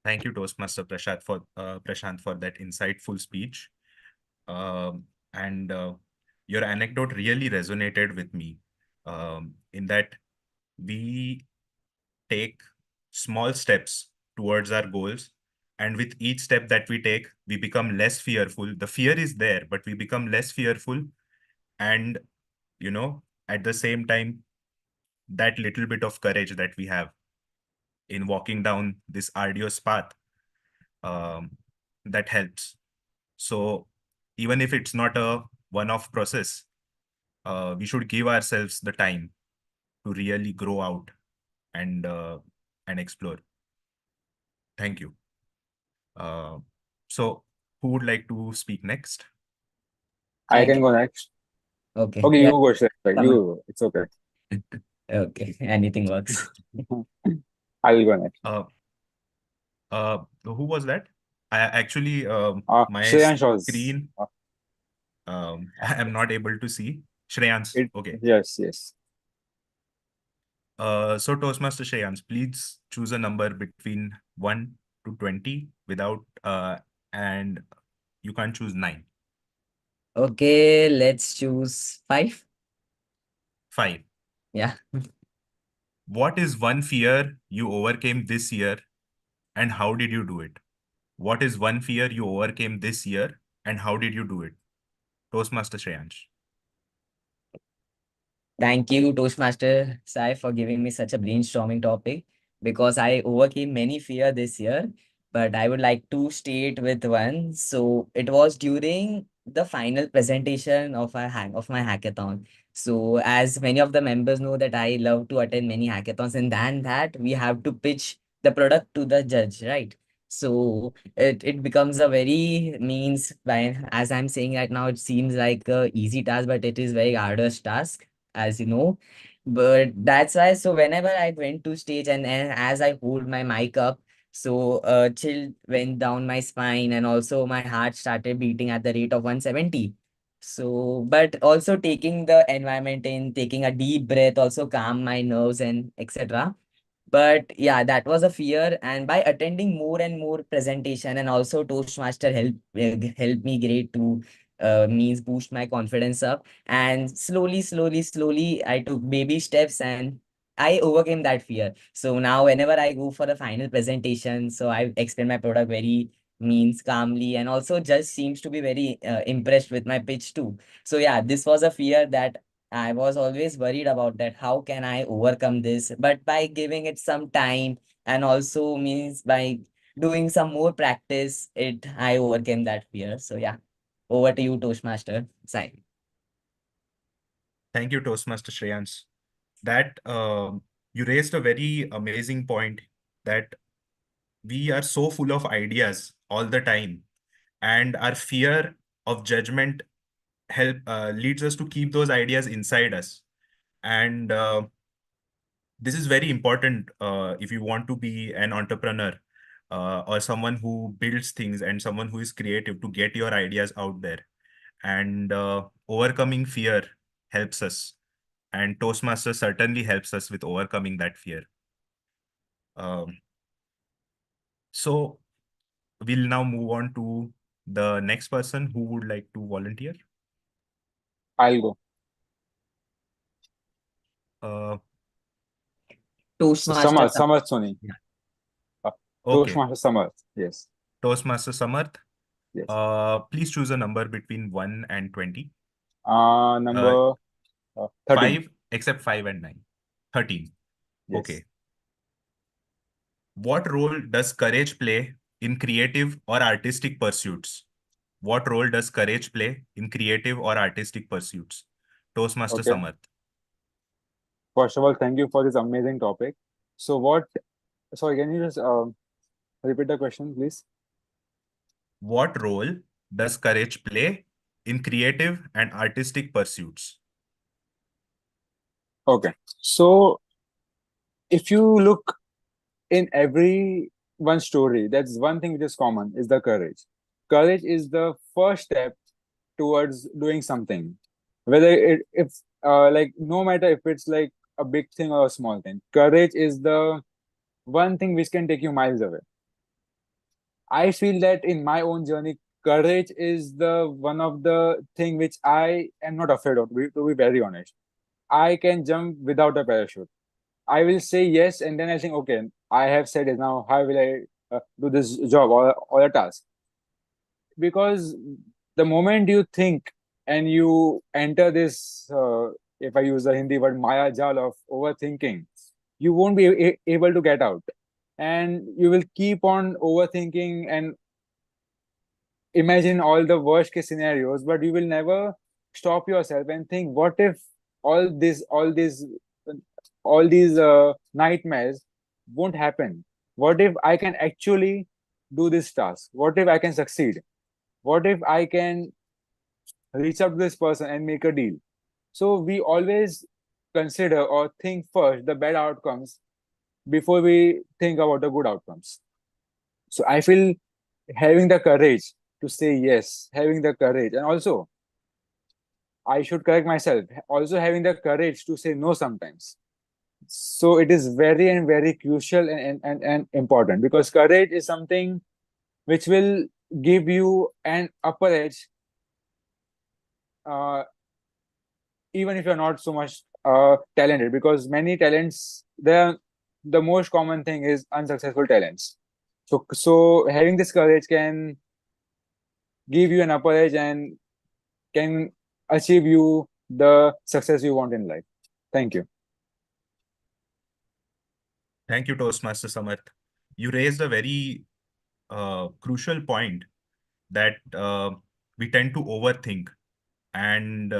Thank you, Toastmaster Prashant, for that insightful speech. And your anecdote really resonated with me, in that we take small steps towards our goals. And with each step that we take, we become less fearful. The fear is there, but we become less fearful. And, at the same time, that little bit of courage that we have in walking down this arduous path, um, that helps. So even if it's not a one-off process, we should give ourselves the time to really grow out and explore. Thank you. So who would like to speak next? I can go next. Okay. Okay, Yeah. you go, Shreya. You go. It's okay. Okay. Anything works. I will go next. Who was that? I actually, my Shreyansh was. screen, I'm not able to see. Shreyans. Okay. Yes, yes. So Toastmaster Shreyans, please choose a number between 1 to 20 without, and you can't choose 9. Okay, let's choose 5. 5. Yeah. What is one fear you overcame this year, and how did you do it? What is one fear you overcame this year, and how did you do it? Toastmaster Shreyansh. Thank you, Toastmaster Sai, for giving me such a brainstorming topic, because I overcame many fear this year, but I would like to state with one. So it was during the final presentation of my hackathon. So as many of the members know that I love to attend many hackathons, and then that we have to pitch the product to the judge, right? So it becomes a very means by, as I'm saying right now, it seems like a easy task, but it is very arduous task, as you know. But that's why, so whenever I went to stage, and as I hold my mic up, so chill went down my spine, and also my heart started beating at the rate of 170. So but also taking the environment in, taking a deep breath also calm my nerves and etc. But yeah, that was a fear, and by attending more and more presentation, and also Toastmaster helped me great to means boost my confidence up, and slowly I took baby steps, and I overcame that fear. So now whenever I go for the final presentation, so I explain my product very means calmly, and also just seems to be very impressed with my pitch too. So yeah, this was a fear that I was always worried about, that how can I overcome this? But by giving it some time, and also means by doing some more practice, I overcame that fear. So yeah, over to you, Toastmaster Sai. Thank you, Toastmaster Shreyans. That you raised a very amazing point, that we are so full of ideas all the time, and our fear of judgment leads us to keep those ideas inside us. And this is very important if you want to be an entrepreneur or someone who builds things and someone who is creative, to get your ideas out there. And overcoming fear helps us. And Toastmasters certainly helps us with overcoming that fear. Um, so we'll now move on to the next person who would like to volunteer. I'll go. Uh, Toastmaster Samarth Soni. Yeah. Uh, Okay. Toastmaster Samarth. Yes. Toastmaster Samarth, Yes. please choose a number between 1 and 20. Number 13. 5, except 5 and 9. 13. Yes. Okay. What role does courage play in creative or artistic pursuits? What role does courage play in creative or artistic pursuits? Toastmaster Okay. Samarth. First of all, thank you for this amazing topic. So sorry, can you just repeat the question, please? What role does courage play in creative and artistic pursuits? Okay. So if you look in every one story, that's one thing which is common, is the courage. Courage is the first step towards doing something. Whether if like, no matter if it's like a big thing or a small thing, courage is the one thing which can take you miles away. I feel that in my own journey, courage is the one of the thing which I am not afraid of, to be very honest. I can jump without a parachute. I will say yes, and then I think, okay, I have said it, now how will I do this job or a task? Because the moment you think and you enter this, if I use the Hindi word, Maya Jal of overthinking, you won't be able to get out. And you will keep on overthinking and imagine all the worst case scenarios, but you will never stop yourself and think, what if all these nightmares won't happen? What if I can actually do this task? What if I can succeed? What if I can reach out to this person and make a deal? So we always consider or think first the bad outcomes before we think about the good outcomes. So I feel having the courage to say yes, having the courage, and also I should correct myself, also having the courage to say no sometimes. So it is very and very crucial and important, because courage is something which will give you an upper edge, uh, even if you're not so much talented, because many talents, the most common thing is unsuccessful talents. So having this courage can give you an upper edge and can achieve you the success you want in life. Thank you. Thank you, Toastmaster Samarth. You raised a very crucial point, that we tend to overthink, and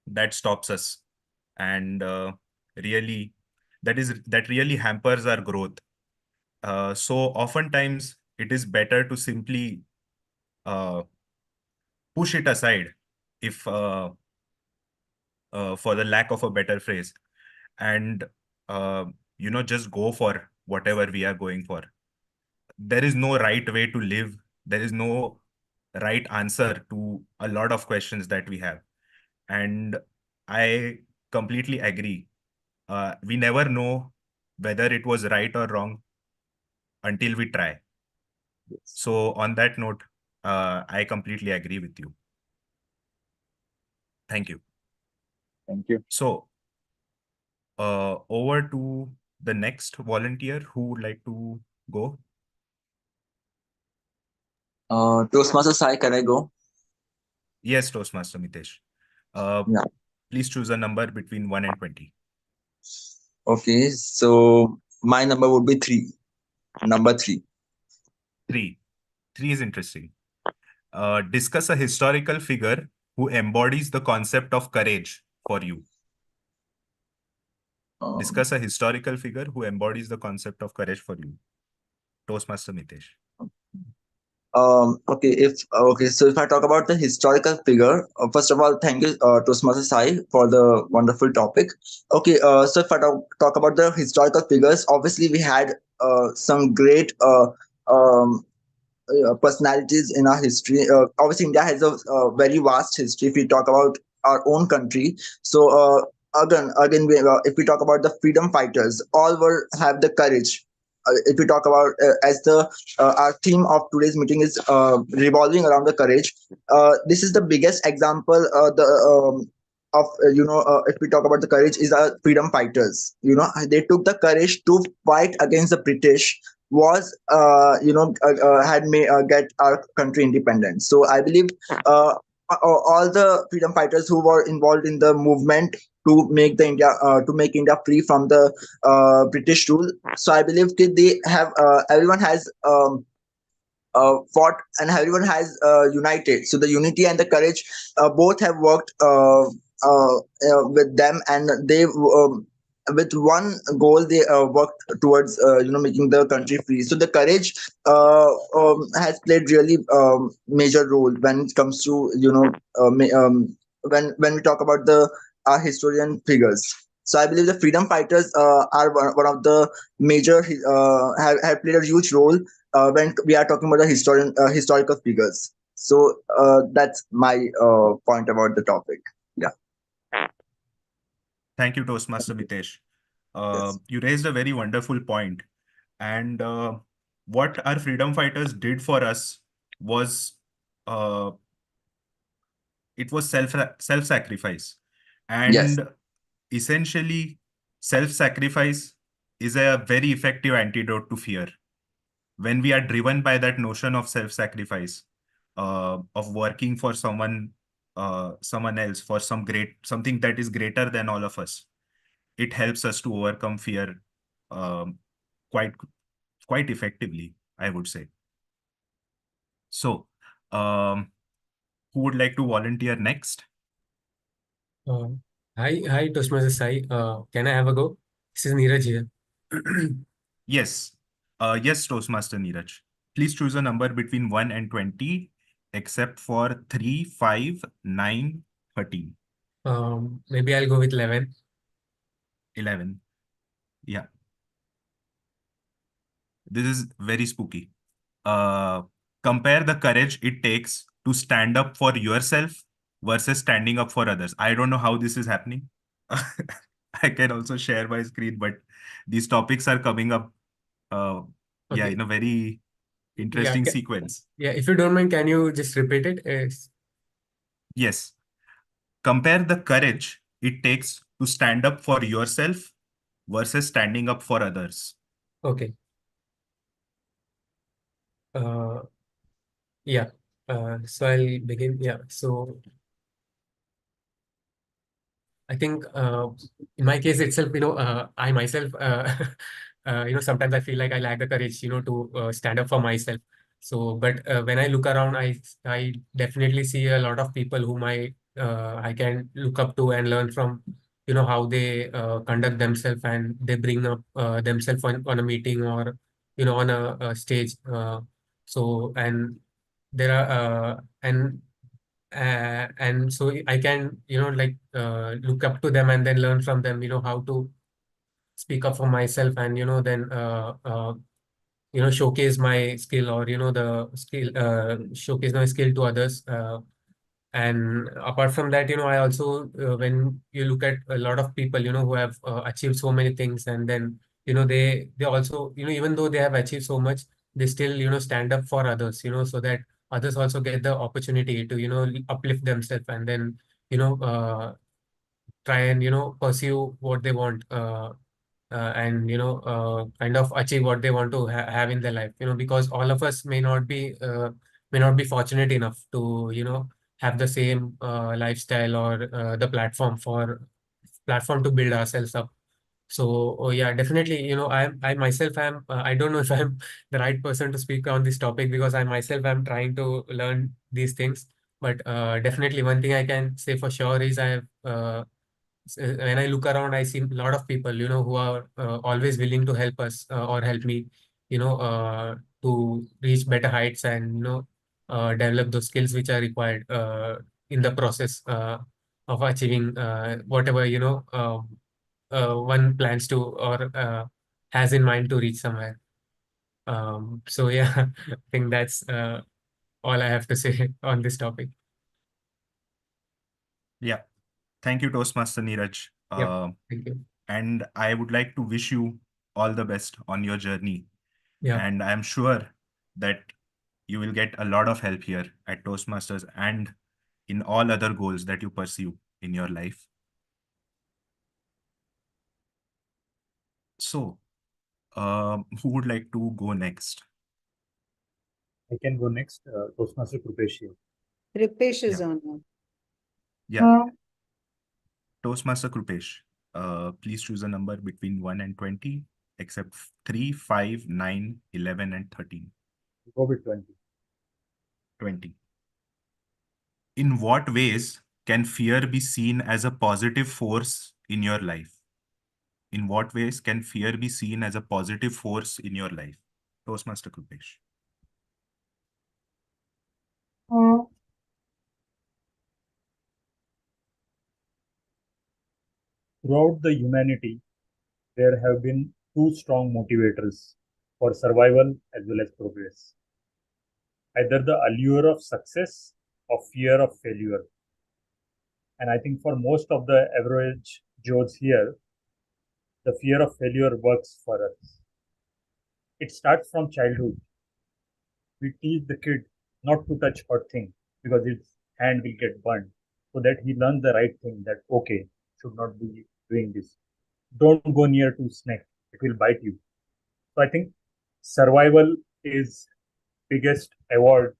that stops us. And really, that really hampers our growth. So oftentimes it is better to simply uh, push it aside, if for the lack of a better phrase, and uh, just go for whatever we are going for. There is no right way to live. There is no right answer to a lot of questions that we have. And I completely agree. We never know whether it was right or wrong until we try. Yes. So on that note, I completely agree with you. Thank you. Thank you. So over to the next volunteer who would like to go. Toastmaster Sai, can I go? Yes, Toastmaster Mitesh. Yeah. Please choose a number between 1 and 20. Okay, so my number would be three. Number three. 3. 3 is interesting. Discuss a historical figure who embodies the concept of courage for you. Um, Discuss a historical figure who embodies the concept of courage for you. Toastmaster Mitesh. okay, so if I talk about the historical figure, first of all, thank you, Toastmaster Sai, for the wonderful topic. Okay, so if I talk about the historical figures, obviously we had some great um, personalities in our history. Obviously, India has a very vast history. If we talk about our own country, so if we talk about the freedom fighters, all were have the courage. If we talk about as the our theme of today's meeting is revolving around the courage. This is the biggest example. The of if we talk about the courage is our freedom fighters. They took the courage to fight against the British was had made get our country independent. So I believe all the freedom fighters who were involved in the movement to make India free from the British rule. So I believe that they have everyone has fought and everyone has united. So the unity and the courage both have worked with them, and they with one goal they worked towards making the country free. So the courage has played really major role when it comes to when we talk about the our historian figures. So I believe the freedom fighters are one of the major have played a huge role when we are talking about the historical figures. So that's my point about the topic. Yeah. Thank you, Toastmaster Mitesh. Yes. You raised a very wonderful point. And what our freedom fighters did for us was uh, it was self-sacrifice. Yes. And essentially, self-sacrifice is a very effective antidote to fear. When we are driven by that notion of self-sacrifice, of working for someone else, for something that is greater than all of us, it helps us to overcome fear um, quite quite effectively, I would say. So, who would like to volunteer next? Uh, hi, Toastmaster Sai. Can I have a go? This is Neeraj here. Yes. Yes, Toastmaster Neeraj. Please choose a number between 1 and 20, except for 3, 5, 9, 13. Maybe I'll go with 11. 11. Yeah. This is very spooky. Compare the courage it takes to stand up for yourself versus standing up for others. I don't know how this is happening. I can also share my screen, but these topics are coming up, Okay. in a very Yeah, interesting sequence. yeah. If you don't mind, can you just repeat it? Yes. Compare the courage it takes to stand up for yourself versus standing up for others. Okay. Yeah. So I'll begin. Yeah. So I think in my case itself, I myself, sometimes I feel like I lack the courage, to stand up for myself. So, but when I look around, I definitely see a lot of people whom I can look up to and learn from, how they conduct themselves and they bring up themselves on a meeting or, on a stage. So, and there are, and so I can look up to them and then learn from them how to speak up for myself and then showcase my skill or the skill showcase my skill to others, and apart from that, I also when you look at a lot of people who have achieved so many things, and then they also even though they have achieved so much, they still stand up for others, so that others also get the opportunity to uplift themselves and then try and pursue what they want, and kind of achieve what they want to have in their life, because all of us may not be may not be fortunate enough to, have the same lifestyle or the platform to build ourselves up. So, oh yeah, definitely, I myself am, I don't know if I'm the right person to speak on this topic, because I myself am trying to learn these things. But definitely one thing I can say for sure is when I look around, I see a lot of people, who are always willing to help us or help me, to reach better heights and, develop those skills which are required in the process of achieving whatever, one plans to or has in mind to reach somewhere. So yeah, I think that's all I have to say on this topic. Yeah. Thank you, Toastmaster Neeraj. Yep. Thank you. And I would like to wish you all the best on your journey. Yeah. And I'm sure that you will get a lot of help here at Toastmasters and in all other goals that you pursue in your life. So, who would like to go next? I can go next. Toastmaster Krupesh here. Ripesh is Yeah. on now. Yeah. Toastmaster Krupesh, please choose a number between 1 and 20, except 3, 5, 9, 11, and 13. Go with 20. 20. In what ways can fear be seen as a positive force in your life? In what ways can fear be seen as a positive force in your life? Toastmaster Krupesh. Throughout the humanity, there have been two strong motivators for survival as well as progress. Either the allure of success or fear of failure. And I think for most of the average Joes here, the fear of failure works for us. It starts from childhood. We teach the kid not to touch hot thing because its hand will get burned, so that he learns the right thing, that okay, should not be doing this. Don't go near to snake, it will bite you. So I think survival is biggest award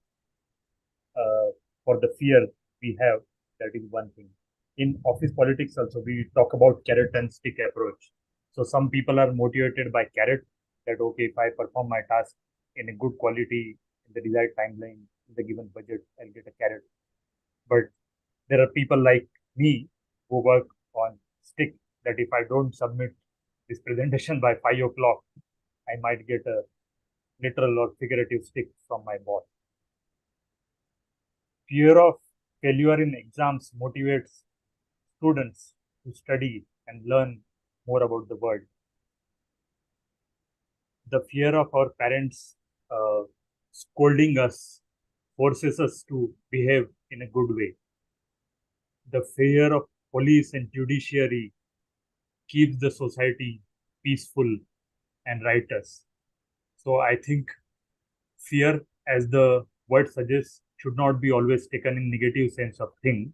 for the fear we have. That is one thing. In office politics also, we talk about carrot and stick approach. So some people are motivated by carrot, that okay, if I perform my task in a good quality, in the desired timeline, in the given budget, I'll get a carrot. But there are people like me who work on stick, that if I don't submit this presentation by 5 o'clock, I might get a literal or figurative stick from my boss. Fear of failure in exams motivates students to study and learn more about the world. The fear of our parents scolding us forces us to behave in a good way. The fear of police and judiciary keeps the society peaceful and righteous. So I think fear, as the word suggests, should not be always taken in negative sense of thing.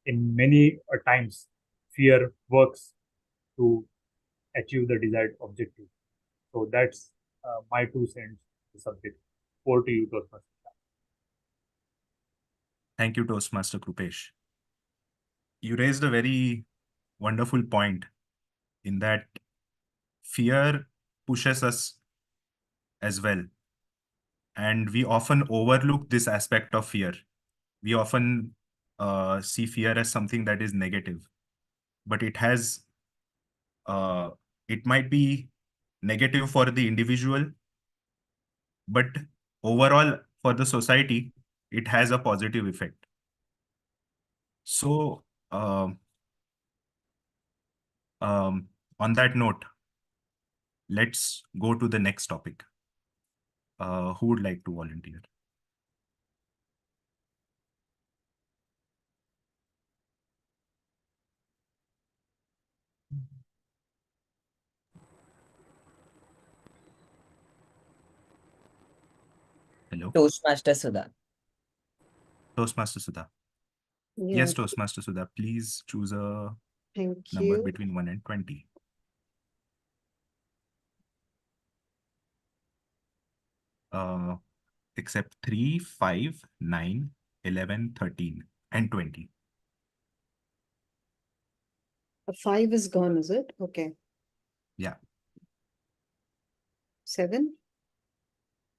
In many times, fear works to achieve the desired objective. So that's my 2 cents the subject. Over to you, Toastmaster. Thank you, Toastmaster Krupesh. You raised a very wonderful point in that fear pushes us as well. And we often overlook this aspect of fear. We often see fear as something that is negative, but uh, it might be negative for the individual, but overall for the society, it has a positive effect. So, on that note, let's go to the next topic. Who would like to volunteer? Hello? Toastmaster Sudha. Toastmaster Sudha. Yeah, Yes, Toastmaster Sudha, please choose a thank number you. between 1 and 20. except 3, 5, 9, 11, 13, and 20. 5 is gone, is it? Okay. Yeah, 7.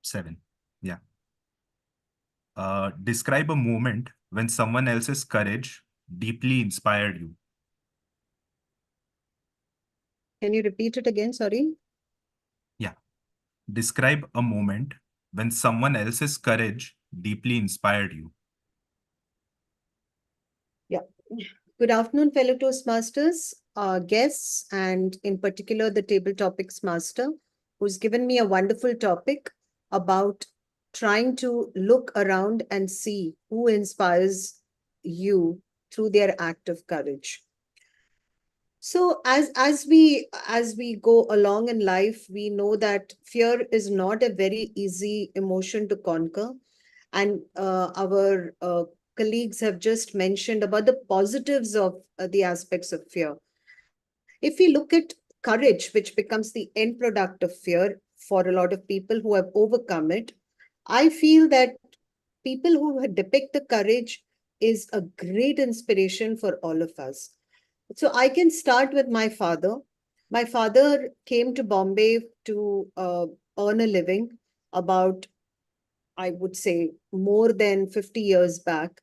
7. Yeah. Describe a moment when someone else's courage deeply inspired you. Can you repeat it again? Sorry. Yeah. Describe a moment when someone else's courage deeply inspired you. Yeah. Good afternoon, fellow Toastmasters, guests, and in particular, the Table Topics Master, who's given me a wonderful topic about trying to look around and see who inspires you through their act of courage. So as we go along in life, we know that fear is not a very easy emotion to conquer, and our colleagues have just mentioned about the positives of the aspects of fear. If we look at courage, which becomes the end product of fear for a lot of people who have overcome it, I feel that people who depict the courage is a great inspiration for all of us. So I can start with my father. My father came to Bombay to earn a living about, I would say, more than 50 years back.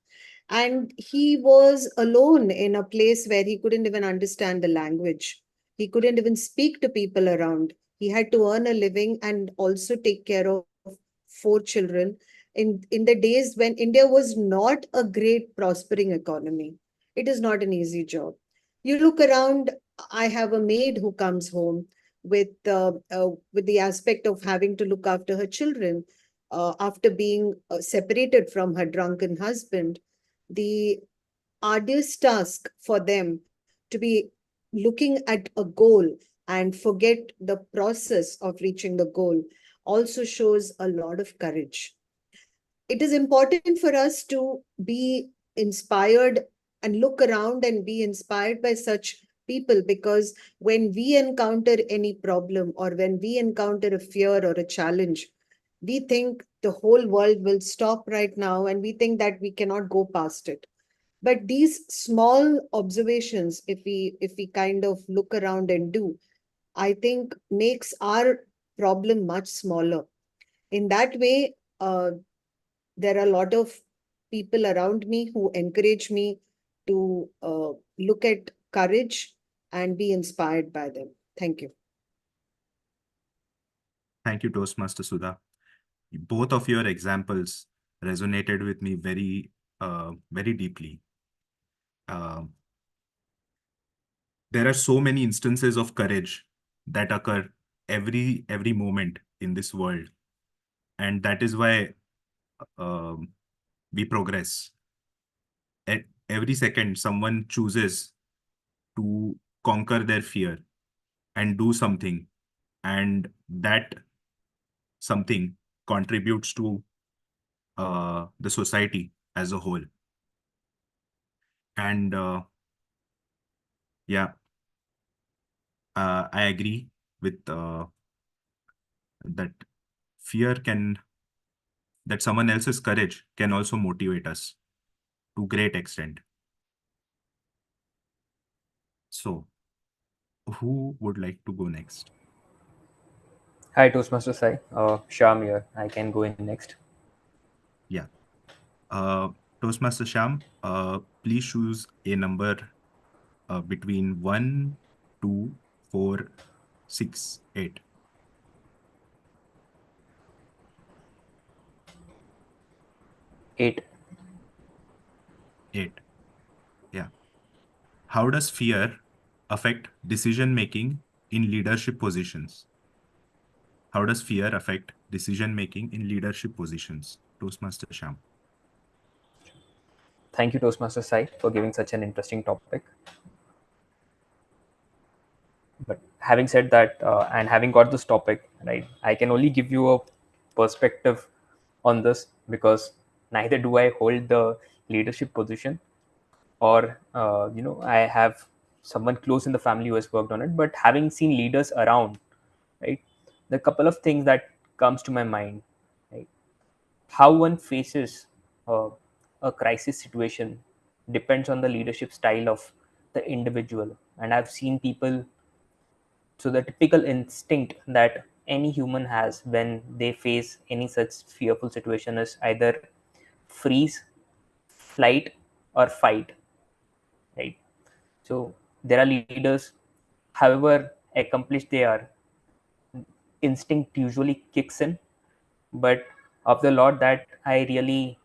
And he was alone in a place where he couldn't even understand the language. He couldn't even speak to people around. He had to earn a living and also take care of 4 children in the days when India was not a great prospering economy. It is not an easy job. You look around, I have a maid who comes home with the aspect of having to look after her children after being separated from her drunken husband. The arduous task for them to be looking at a goal and forget the process of reaching the goal also shows a lot of courage. It is important for us to be inspired and look around and be inspired by such people, because when we encounter any problem or when we encounter a fear or a challenge, we think the whole world will stop right now and we think that we cannot go past it. But these small observations, if we kind of look around and do, I think makes our problem much smaller. In that way, there are a lot of people around me who encourage me to look at courage and be inspired by them. Thank you. Thank you, Toastmaster Sudha. Both of your examples resonated with me very deeply. There are so many instances of courage that occur every moment in this world, and that is why um, we progress. At every second, someone chooses to conquer their fear and do something, and that something contributes to the society as a whole. And yeah, I agree with that fear can, that someone else's courage can also motivate us to great extent. So, who would like to go next? Hi, Toastmaster Sai. Shyam here. I can go in next. Yeah. Toastmaster Sham, please choose a number between 1, 2, 4, 6, 8. 8. 8. Yeah. How does fear affect decision making in leadership positions? How does fear affect decision making in leadership positions? Toastmaster Sham. Thank you, Toastmaster Sai, for giving such an interesting topic. But having said that, and having got this topic, right, I can only give you a perspective on this because neither do I hold the leadership position or, I have someone close in the family who has worked on it. But having seen leaders around, right, there are a couple of things that comes to my mind, right? how one faces uh, a crisis situation depends on the leadership style of the individual. And I've seen people, so the typical instinct that any human has when they face any such fearful situation is either freeze, flight, or fight, right? So there are leaders, however accomplished they are, instinct usually kicks in. But of the lot that I really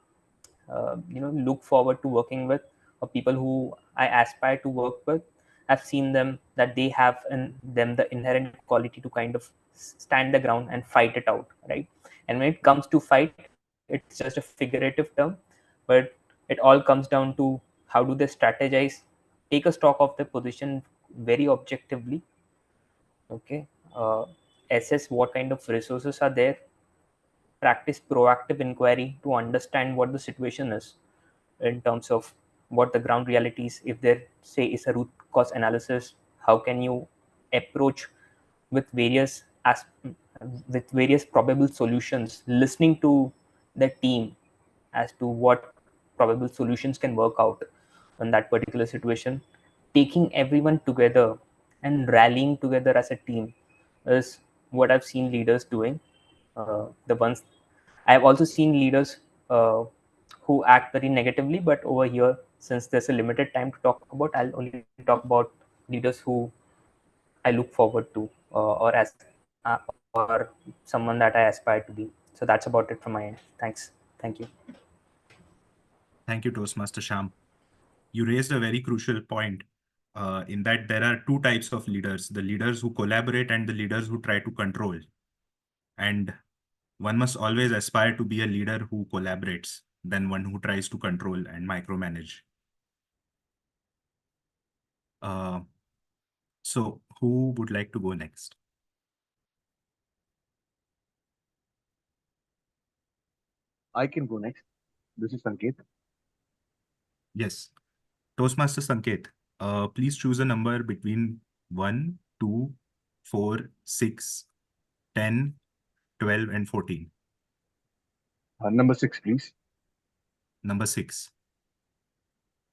look forward to working with, or people who I aspire to work with, I've seen them that they have in them the inherent quality to kind of stand the ground and fight it out, right? And when it comes to fight, it's just a figurative term, but it all comes down to how do they strategize, take a stock of their position very objectively, okay, uh, assess what kind of resources are there, practice proactive inquiry to understand what the situation is in terms of what the ground reality is. If there, say, is a root cause analysis, how can you approach with with various probable solutions, listening to the team as to what probable solutions can work out in that particular situation, taking everyone together and rallying together as a team is what I've seen leaders doing. The ones I've also seen leaders who act very negatively, but over here, since there's a limited time to talk about, I'll only talk about leaders who I look forward to, or someone that I aspire to be. So that's about it from my end. Thanks. Thank you. Thank you, Toastmaster Sham. You raised a very crucial point in that there are two types of leaders, the leaders who collaborate and the leaders who try to control. And one must always aspire to be a leader who collaborates than one who tries to control and micromanage. Uh, so who would like to go next? I can go next. This is Sanket. Yes. Toastmaster Sanket, please choose a number between 1, 2, 4, 6, 10, 12, and 14. Number 6, please. Number 6.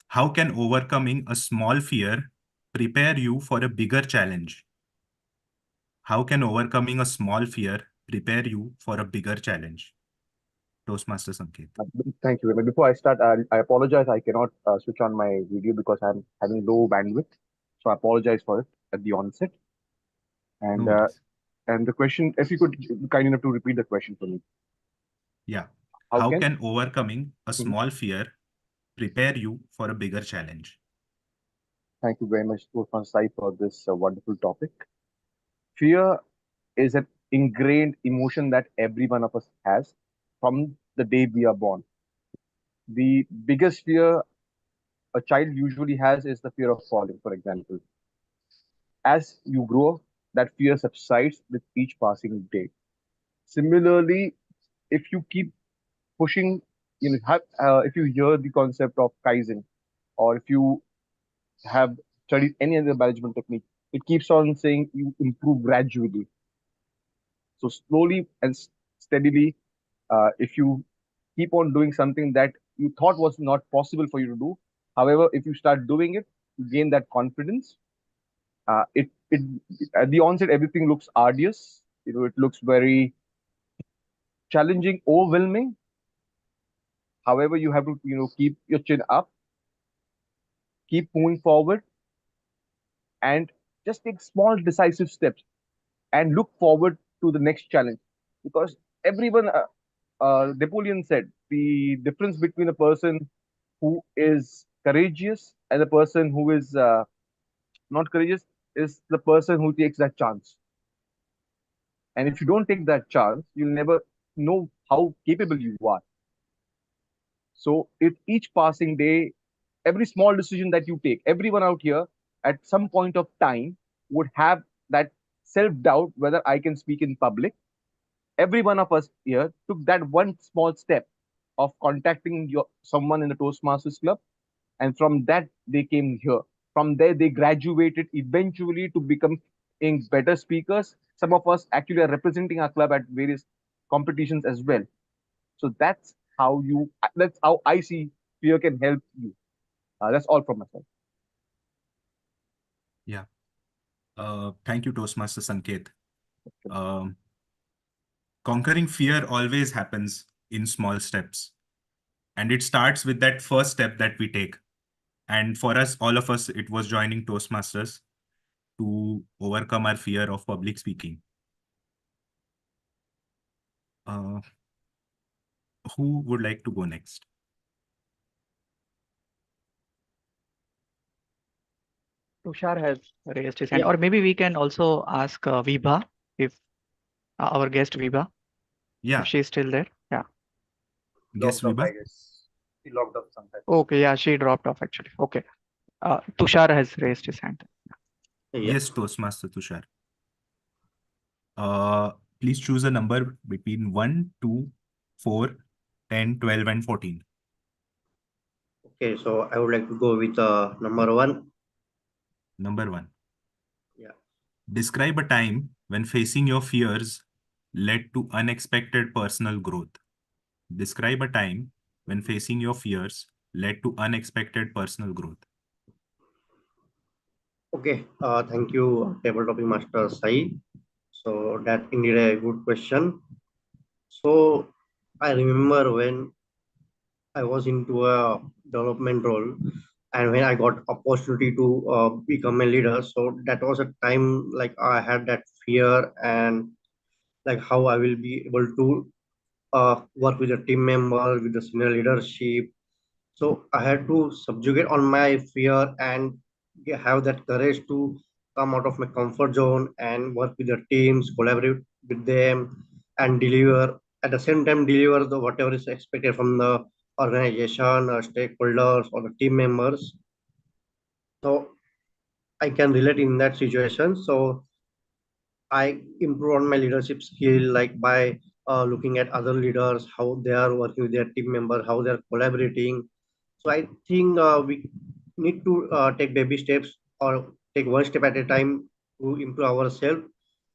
How can overcoming a small fear prepare you for a bigger challenge? How can overcoming a small fear prepare you for a bigger challenge? Toastmaster Sanket. Thank you very much. Before I start, I apologize. I cannot switch on my video because I'm having low bandwidth. So I apologize for it at the onset. And No worries. and the question, if you could kind enough to repeat the question for me. Yeah. How How can? can overcoming a Mhm. small fear prepare you for a bigger challenge? Thank you very much, Toastmaster Sai, for this wonderful topic. Fear is an ingrained emotion that every one of us has from the day we are born. The biggest fear a child usually has is the fear of falling, for example. As you grow, that fear subsides with each passing day. Similarly, if you keep pushing, if you hear the concept of Kaizen, or if you have studied any other management technique, it keeps on saying you improve gradually. So slowly and steadily, if you keep on doing something that you thought was not possible for you to do, however, if you start doing it, you gain that confidence. It at the onset everything looks arduous. It looks very challenging, overwhelming. However, you have to keep your chin up, keep moving forward, and just take small decisive steps and look forward to the next challenge. Because everyone, Napoleon said, the difference between a person who is courageous and a person who is not courageous is the person who takes that chance. And if you don't take that chance, you'll never know how capable you are. So, if each passing day, every small decision that you take, everyone out here at some point of time would have that self doubt whether I can speak in public. Every one of us here took that one small step of contacting someone in the Toastmasters Club, and from that they came here. From there, they graduated eventually to become better speakers. Some of us actually are representing our club at various competitions as well. So that's how I see fear can help you. That's all from myself. Yeah. Thank you, Toastmaster Sanket. Um, Conquering fear always happens in small steps. And it starts with that first step that we take. And for us, all of us, it was joining Toastmasters to overcome our fear of public speaking. Uh, who would like to go next? Tushar has raised his hand, Yeah. or maybe we can also ask Vibha, if our guest Vibha, if Yeah, she's still there. Yeah. guess Logged off, I Viba. guess. He logged off sometime. Okay. Yeah, she dropped off actually. Okay. Tushar has raised his hand. Yeah. Yes, Toastmaster Tushar. Uh, Please choose a number between 1, 2, 4, 10, 12, and 14. Okay, so I would like to go with number one. Number 1. Yeah. Describe a time when facing your fears led to unexpected personal growth. Describe a time when facing your fears led to unexpected personal growth. Okay. Thank you, table topic master Sai. So that indeed a good question. So I remember when I was into a development role, and when I got opportunity to become a leader. So that was a time like I had that fear and like how I will be able to work with a team member, with the senior leadership. So I had to subjugate on my fear and have that courage to come out of my comfort zone and work with the teams, collaborate with them, and deliver at the same time deliver the whatever is expected from the organization, stakeholders, or the team members. So I can relate in that situation. So I improve on my leadership skill like by looking at other leaders, how they are working with their team members, how they are collaborating. So I think we need to take baby steps or take one step at a time to improve ourselves.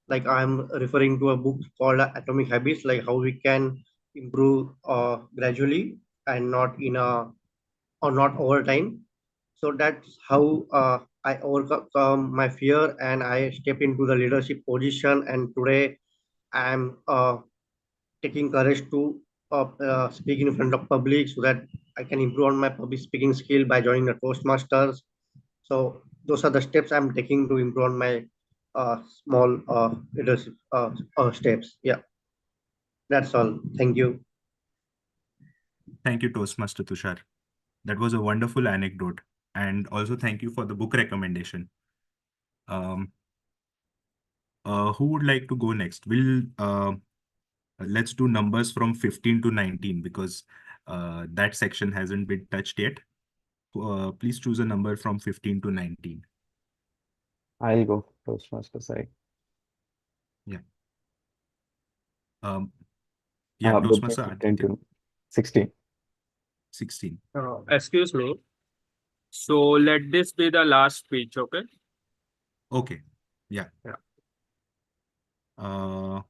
Like I'm referring to a book called Atomic Habits, like how we can improve gradually and not in a or not over time. So that's how I overcome my fear and I step into the leadership position. And today I'm taking courage to speak in front of public so that I can improve on my public speaking skill by joining the Toastmasters. So those are the steps I'm taking to improve on my small leadership steps. Yeah, that's all. Thank you. Thank you, Toastmaster Tushar. That was a wonderful anecdote. And also thank you for the book recommendation. Um, who would like to go next? Let's do numbers from 15 to 19 because that section hasn't been touched yet. Please choose a number from 15 to 19. I'll go Toastmaster side. Yeah. Yeah, Between Toastmaster 15 Aditya, to 16. 16. Excuse me. So let this be the last speech, okay? Okay. Yeah. Yeah. Uh,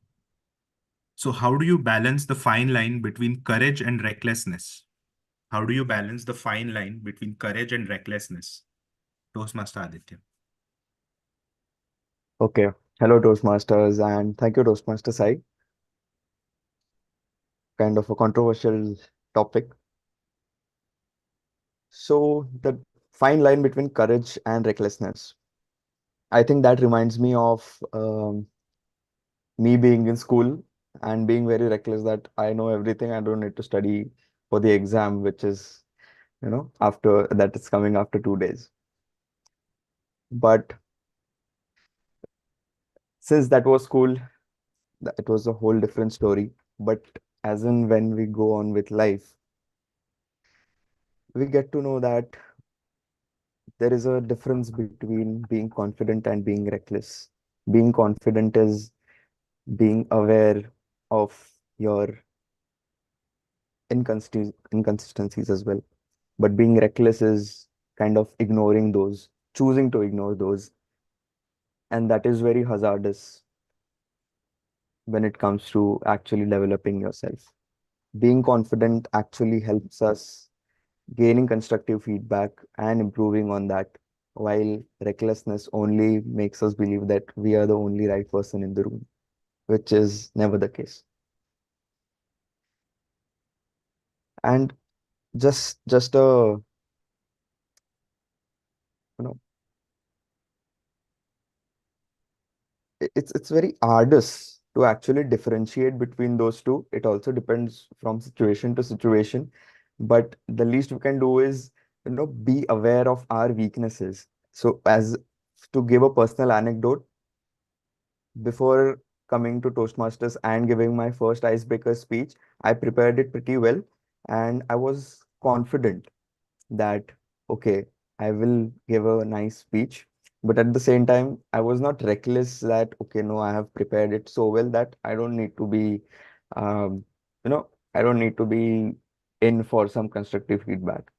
so how do you balance the fine line between courage and recklessness? How do you balance the fine line between courage and recklessness? Toastmaster Aditya. Okay. Hello, Toastmasters, and thank you, Toastmaster Sai. Kind of a controversial topic. So, the fine line between courage and recklessness. I think that reminds me of me being in school and being very reckless that I know everything. I don't need to study for the exam, which is, after that is coming after 2 days. But since that was school, it was a whole different story. But as in when we go on with life, we get to know that there is a difference between being confident and being reckless. Being confident is being aware of your inconsistencies as well. But being reckless is kind of ignoring those, choosing to ignore those. And that is very hazardous when it comes to actually developing yourself. being confident actually helps us gaining constructive feedback and improving on that, while recklessness only makes us believe that we are the only right person in the room, which is never the case. And just a you know it's very arduous to actually differentiate between those two. It also depends from situation to situation, but the least we can do is be aware of our weaknesses. So, as to give a personal anecdote, before coming to Toastmasters and giving my first icebreaker speech, I prepared it pretty well, and I was confident that, okay, I will give a nice speech. But at the same time, I was not reckless that, okay, no, I have prepared it so well that I don't need to be, um, I don't need to be in for some constructive feedback.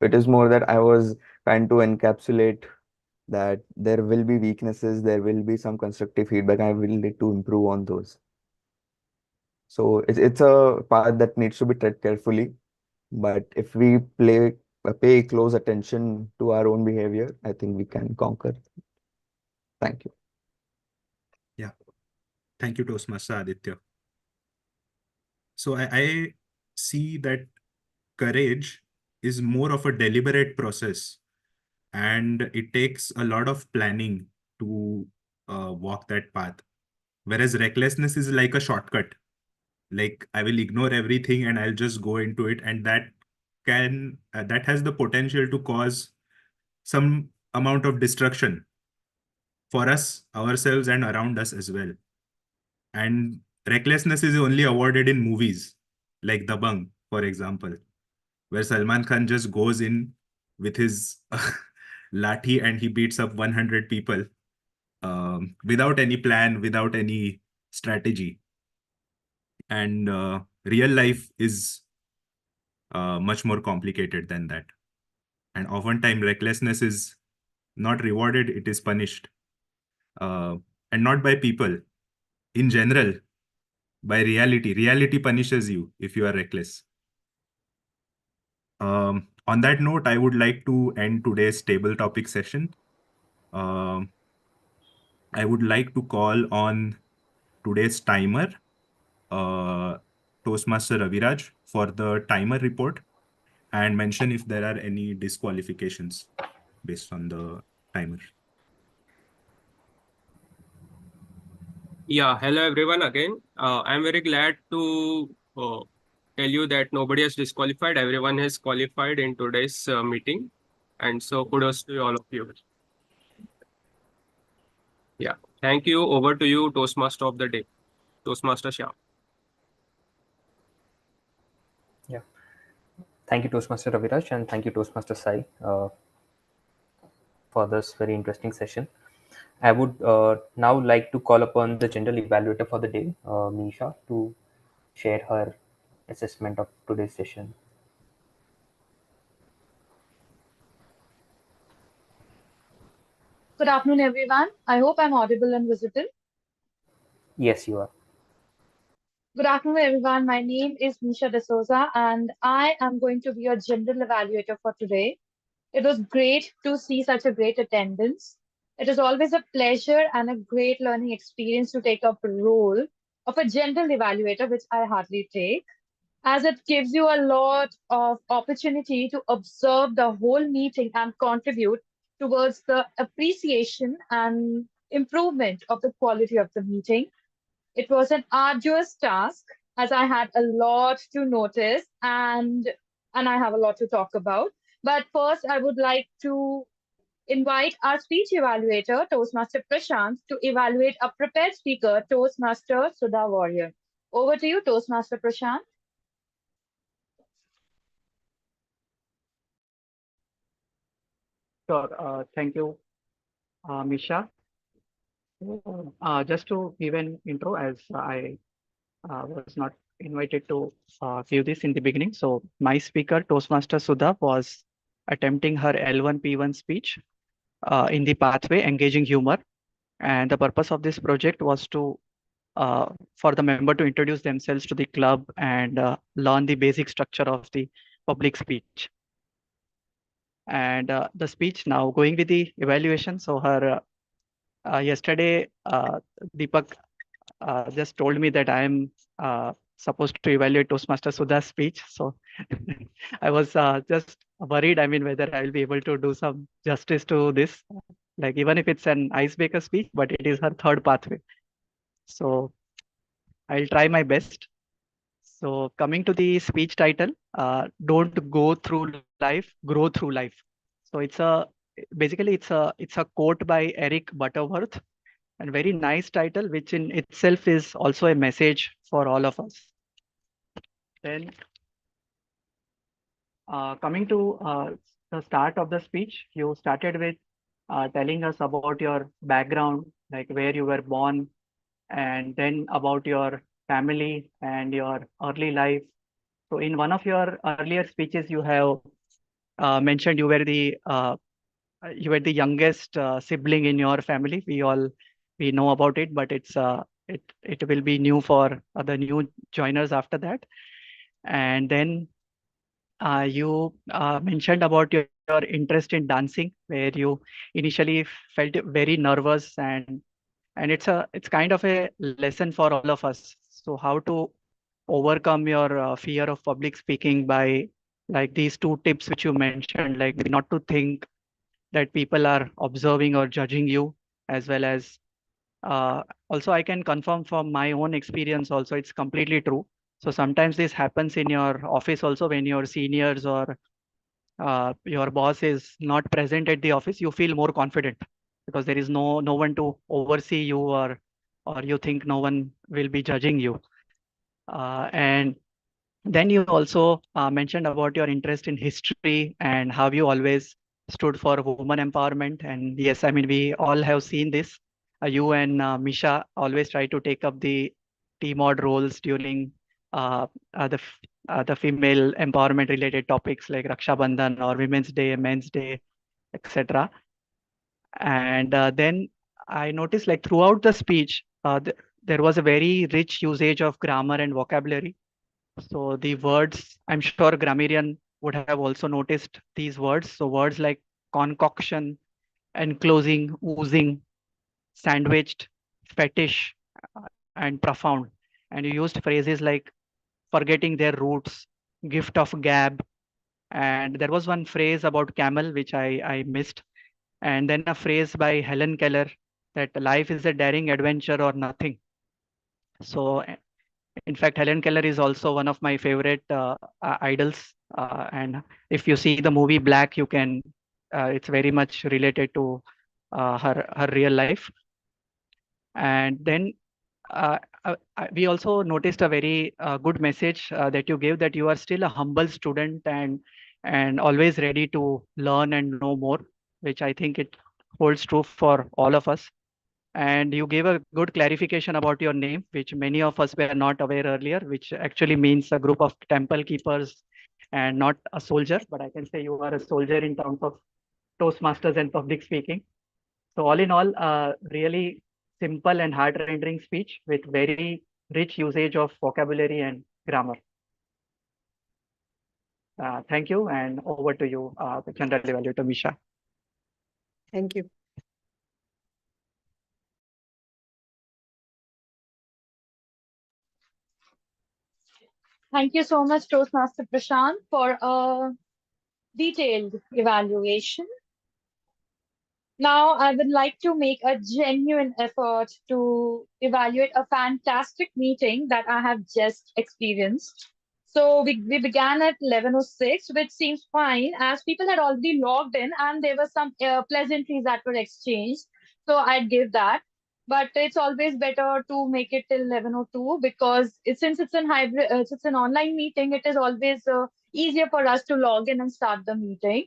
It is more that I was trying to encapsulate that there will be weaknesses, there will be some constructive feedback. I will need to improve on those. So it's a path that needs to be tread carefully. But if we pay close attention to our own behavior, I think we can conquer. Thank you. Yeah. Thank you, Toastmaster Aditya. So I see that courage is more of a deliberate process, and it takes a lot of planning to walk that path. Whereas recklessness is like a shortcut. Like I will ignore everything and I'll just go into it, and that has the potential to cause some amount of destruction for us, ourselves, and around us as well. And recklessness is only awarded in movies, like Dabang, for example, where Salman Khan just goes in with his lathi and he beats up 100 people without any plan, without any strategy. And real life is much more complicated than that. And oftentimes, recklessness is not rewarded, it is punished. Uh, and not by people. In general, by reality. Reality punishes you if you are reckless. On that note, I would like to end today's table topic session. I would like to call on today's timer, Toastmaster Raviraj, for the timer report and mention if there are any disqualifications based on the timer. Yeah, hello everyone again. I'm very glad to tell you that nobody has disqualified. Everyone has qualified in today's meeting. And so kudos to all of you. Yeah, thank you. Over to you, Toastmaster of the day, Toastmaster Syam. Yeah. Thank you, Toastmaster Raviraj, and thank you, Toastmaster Sai, for this very interesting session. I would now like to call upon the general evaluator for the day, Misha, to share her assessment of today's session. Good afternoon, everyone. I hope I'm audible and visible. Yes, you are. Good afternoon, everyone. My name is Nisha D'Souza, and I am going to be your general evaluator for today. It was great to see such a great attendance. It is always a pleasure and a great learning experience to take up a role of a general evaluator, which I hardly take, as it gives you a lot of opportunity to observe the whole meeting and contribute towards the appreciation and improvement of the quality of the meeting. It was an arduous task as I had a lot to notice and I have a lot to talk about. But first, I would like to invite our speech evaluator, Toastmaster Prashant, to evaluate a prepared speaker, Toastmaster Sudha Warrior. Over to you, Toastmaster Prashant. Sure. Thank you, Misha. Just to give an intro, as I was not invited to give this in the beginning. So my speaker, Toastmaster Sudha, was attempting her L1 P1 speech in the pathway engaging humor. And the purpose of this project was to for the member to introduce themselves to the club and learn the basic structure of the public speech. And the speech now going with the evaluation. So her yesterday, Deepak just told me that I am supposed to evaluate Toastmaster Sudha's speech. So I was just worried. I mean, whether I will be able to do some justice to this. Like, even if it's an icebreaker speech, but it is her third pathway. So I'll try my best. So coming to the speech title, don't go through life, grow through life. So it's a quote by Eric Butterworth, and very nice title, which in itself is also a message for all of us. Then coming to the start of the speech, you started with telling us about your background, like where you were born, and then about your family and your early life. So in one of your earlier speeches, you have mentioned you were the youngest sibling in your family. We know about it, but it will be new for the new joiners after that. And then you mentioned about your interest in dancing, where you initially felt very nervous, and it's kind of a lesson for all of us. So how to overcome your fear of public speaking by like these two tips which you mentioned, like not to think that people are observing or judging you, as well as also I can confirm from my own experience also, it's completely true. So sometimes this happens in your office also, when your seniors or your boss is not present at the office, you feel more confident because there is no one to oversee you, or you think no one will be judging you. And then you also mentioned about your interest in history and how you always stood for women empowerment. And yes, I mean, we all have seen this. You and Misha always try to take up the TMoD roles during uh, the female empowerment related topics like Raksha Bandhan or Women's Day, Men's Day, etc. And then I noticed, like throughout the speech, there was a very rich usage of grammar and vocabulary. So the words, I'm sure grammarian would have also noticed these words. So words like concoction, enclosing, oozing, sandwiched, fetish, and profound. And you used phrases like forgetting their roots, gift of gab. And there was one phrase about camel, which I missed. And then a phrase by Helen Keller that life is a daring adventure or nothing. So in fact, Helen Keller is also one of my favorite idols. And if you see the movie Black, you can, it's very much related to her real life. And then we also noticed a very good message that you gave, that you are still a humble student and always ready to learn and know more, which I think it holds true for all of us. And you gave a good clarification about your name, which many of us were not aware earlier, which actually means a group of temple keepers and not a soldier. But I can say you are a soldier in terms of Toastmasters and public speaking. So all in all, really simple and heart-rending speech with very rich usage of vocabulary and grammar. Thank you, and over to you, the general evaluator, Misha. Thank you. Thank you so much, Toastmaster Prashant, for a detailed evaluation. Now, I would like to make a genuine effort to evaluate a fantastic meeting that I have just experienced. So we began at 11:06, which seems fine as people had already logged in and there were some pleasantries that were exchanged. So I'd give that. But it's always better to make it till 11:02 because since it's an hybrid, it's an online meeting, it is always easier for us to log in and start the meeting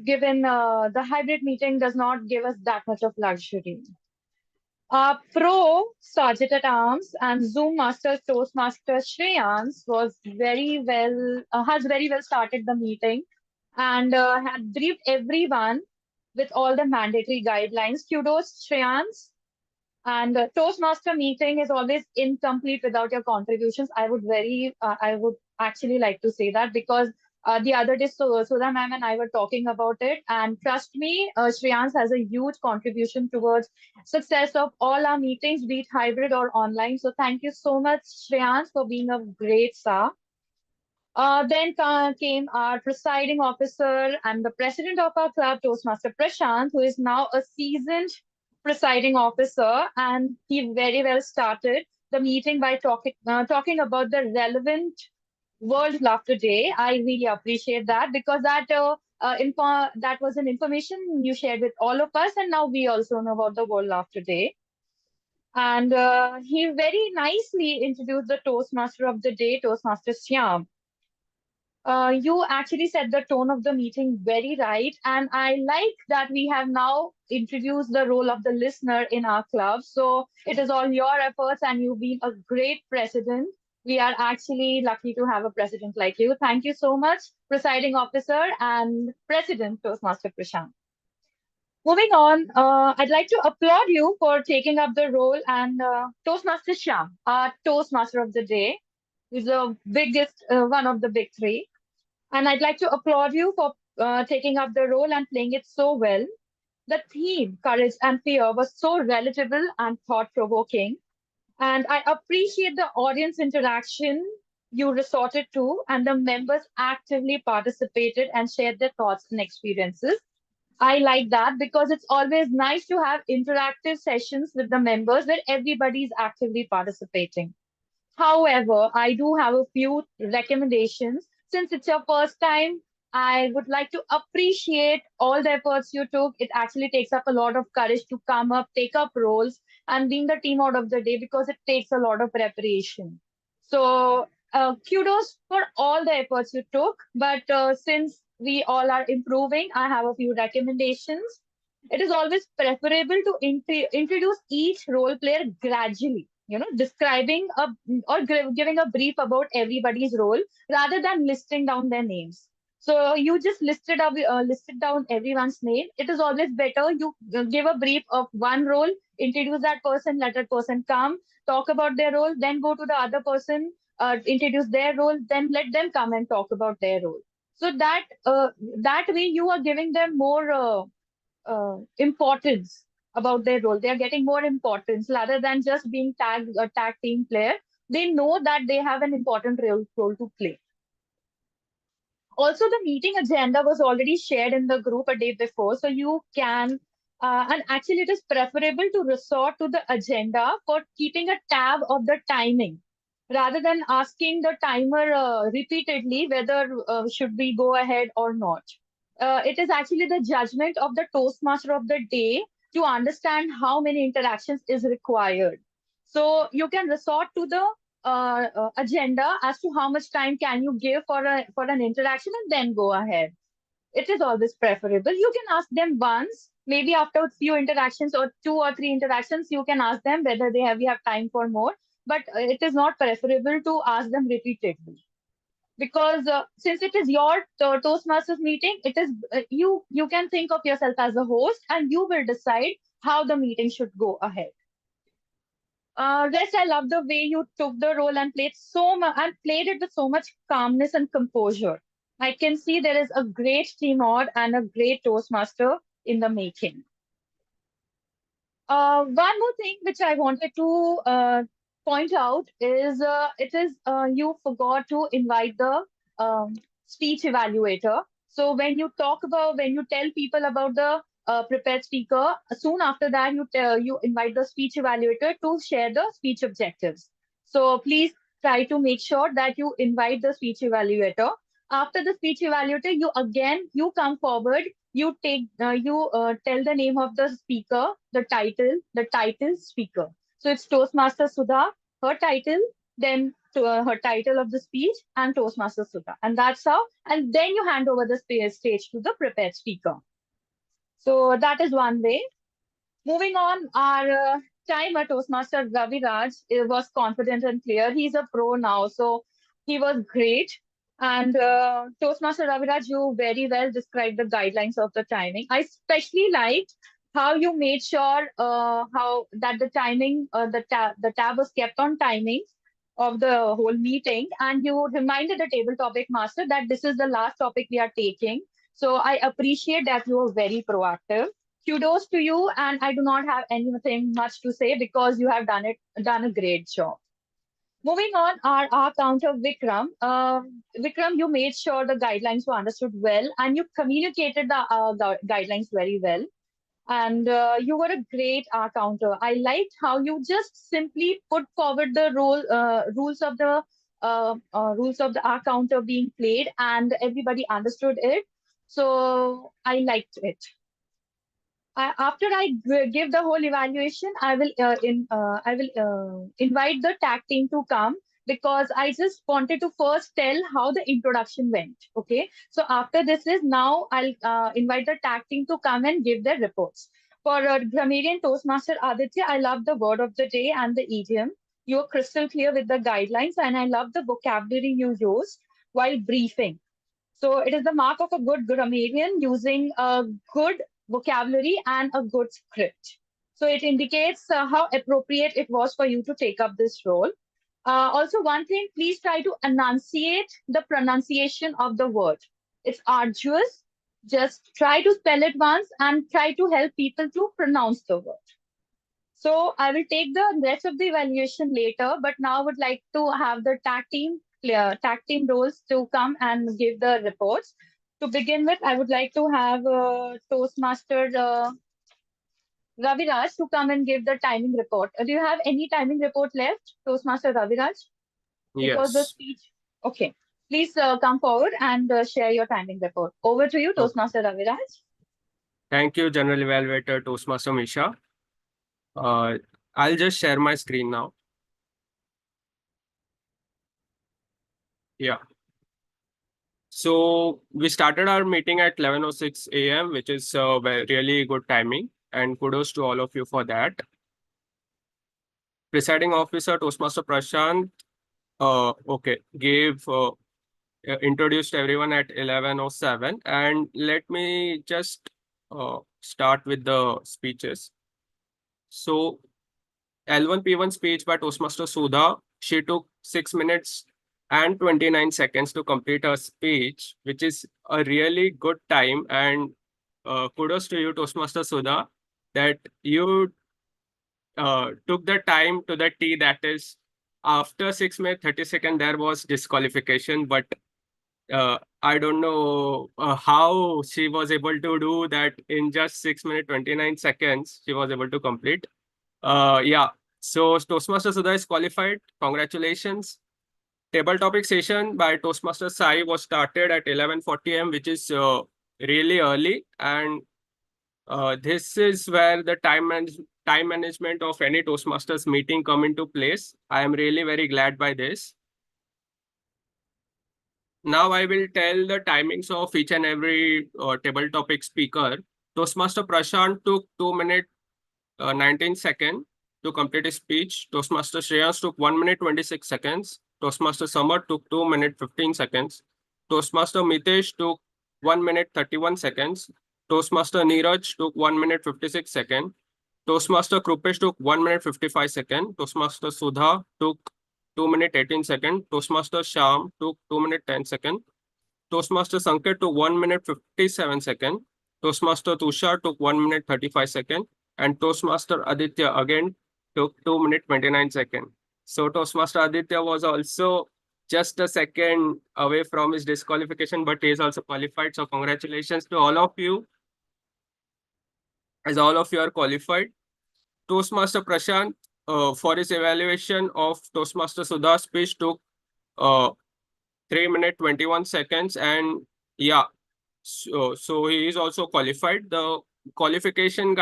given the hybrid meeting does not give us that much of luxury. Pro Sergeant at Arms and Zoom Master Toastmaster Shreyans has very well started the meeting and had briefed everyone with all the mandatory guidelines. Kudos, Shreyans. And Toastmaster meeting is always incomplete without your contributions. I would actually like to say that because the other day, Sudha ma'am and I were talking about it, and trust me, Shreyans has a huge contribution towards success of all our meetings, be it hybrid or online. So thank you so much, Shreyans, for being a great star. Then came our presiding officer and the president of our club, Toastmaster Prashant, who is now a seasoned presiding officer, and he very well started the meeting by talking about the relevant World Laughter Day. I really appreciate that because that was an information you shared with all of us, and now we also know about the World Laughter Day. And he very nicely introduced the Toastmaster of the day, Toastmaster Syam. You actually set the tone of the meeting very right. And I like that we have now introduced the role of the listener in our club. So it is all your efforts, and you've been a great president. We are actually lucky to have a president like you. Thank you so much, presiding officer and president Toastmaster Prashant. Moving on, I'd like to applaud you for taking up the role, and Toastmaster Sham, our Toastmaster of the day, is the biggest, one of the big three. And I'd like to applaud you for taking up the role and playing it so well. The theme, courage and fear, was so relatable and thought provoking. And I appreciate the audience interaction you resorted to, and the members actively participated and shared their thoughts and experiences. I like that because it's always nice to have interactive sessions with the members where everybody is actively participating. However, I do have a few recommendations. Since it's your first time, I would like to appreciate all the efforts you took. It actually takes up a lot of courage to come up, take up roles, and being the team out of the day because it takes a lot of preparation. So, kudos for all the efforts you took. But since we all are improving, I have a few recommendations. It is always preferable to introduce each role player gradually, describing giving a brief about everybody's role rather than listing down their names. So you just listed down everyone's name. It is always better you give a brief of one role, introduce that person, let that person come, talk about their role, then go to the other person, introduce their role, then let them come and talk about their role. So that way you are giving them more importance about their role. They are getting more importance rather than just being tagged a tag team player. They know that they have an important role to play. Also, the meeting agenda was already shared in the group a day before, so you can, and actually, it is preferable to resort to the agenda for keeping a tab of the timing rather than asking the timer repeatedly whether should we go ahead or not. It is actually the judgment of the Toastmaster of the day to understand how many interactions is required. So you can resort to the agenda as to how much time can you give for an interaction and then go ahead. It is always preferable. You can ask them once, maybe after a few interactions or 2 or 3 interactions, you can ask them whether we have time for more. But it is not preferable to ask them repeatedly because since it is your Toastmasters meeting, it is you can think of yourself as a host and you will decide how the meeting should go ahead. Rest, I love the way you took the role and played it with so much calmness and composure. I can see there is a great TMoD and a great Toastmaster in the making. One more thing which I wanted to point out is you forgot to invite the speech evaluator. So when you tell people about the prepared speaker, soon after that you invite the speech evaluator to share the speech objectives. So please try to make sure that you invite the speech evaluator. After the speech evaluator, you come forward, you tell the name of the speaker, the title speaker. So it's Toastmaster Sudha, her title, then her title of the speech, and Toastmaster Sudha, and that's how. And then you hand over the stage to the prepared speaker. So that is one way. Moving on, our timer Toastmaster Ravi Raj was confident and clear. He's a pro now, so he was great. And Toastmaster Ravi Raj, you very well described the guidelines of the timing. I especially liked how you made sure how that the timing, the tab was kept on timing of the whole meeting, and you reminded the table topic master that this is the last topic we are taking. So I appreciate that you are very proactive. Kudos to you, and I do not have anything much to say because you have done a great job. Moving on, our counter Vikram. Vikram, you made sure the guidelines were understood well, and you communicated the guidelines very well. And you were a great counter. I liked how you just simply put forward the rules of the counter being played, and everybody understood it. So I liked it. After I give the whole evaluation, I will invite the tag team to come because I just wanted to first tell how the introduction went. Okay, so after this is now I'll invite the tag team to come and give their reports. For grammarian Toastmaster Aditya, I love the word of the day and the idiom. You are crystal clear with the guidelines, and I love the vocabulary you used while briefing. So it is the mark of a good grammarian using a good vocabulary and a good script. So it indicates how appropriate it was for you to take up this role. Also, one thing, please try to enunciate the pronunciation of the word. It's arduous. Just try to spell it once and try to help people to pronounce the word. So I will take the rest of the evaluation later, but now would like to have the tag team roles to come and give the reports. To begin with, I would like to have Toastmaster Raviraj to come and give the timing report. Do you have any timing report left, Toastmaster Raviraj? Because the Yes. speech. Okay. Please come forward and share your timing report. Over to you, Okay. Toastmaster Raviraj. Thank you, General Evaluator Toastmaster Misha. I'll just share my screen now. Yeah. So we started our meeting at 11:06 a.m., which is really good timing, and kudos to all of you for that. Presiding officer Toastmaster Prashant, gave introduced everyone at 11:07, and let me just start with the speeches. So L1 P1 speech by Toastmaster Sudha. She took 6 minutes and 29 seconds to complete her speech, which is a really good time. And kudos to you, Toastmaster Sudha, that you took the time to the T. That is, after 6 minutes 30 seconds, there was disqualification. But I don't know how she was able to do that in just 6 minutes 29 seconds. She was able to complete. Yeah. So Toastmaster Sudha is qualified. Congratulations. Table topic session by Toastmaster Sai was started at 11:40 am, which is really early. And this is where the time management of any Toastmasters meeting come into place. I am really very glad by this. Now I will tell the timings of each and every table topic speaker. Toastmaster Prashant took 2 minutes 19 seconds to complete his speech. Toastmaster Shreyans took 1 minute 26 seconds. Toastmaster Samar took 2 minutes 15 seconds. Toastmaster Mitesh took 1 minute 31 seconds. Toastmaster Neeraj took 1 minute 56 seconds. Toastmaster Krupesh took 1 minute 55 seconds. Toastmaster Sudha took 2 minute 18 seconds. Toastmaster Syam took 2 minute 10 seconds. Toastmaster Sanket took 1 minute 57 seconds. Toastmaster Tushar took 1 minute 35 seconds. And Toastmaster Aditya again took 2 minute 29 seconds. So Toastmaster Aditya was also just a second away from his disqualification, but he is also qualified. So congratulations to all of you, as all of you are qualified. Toastmaster Prashant, for his evaluation of Toastmaster Sudha's speech, took 3 minute 21 seconds. And yeah, so he is also qualified. The qualification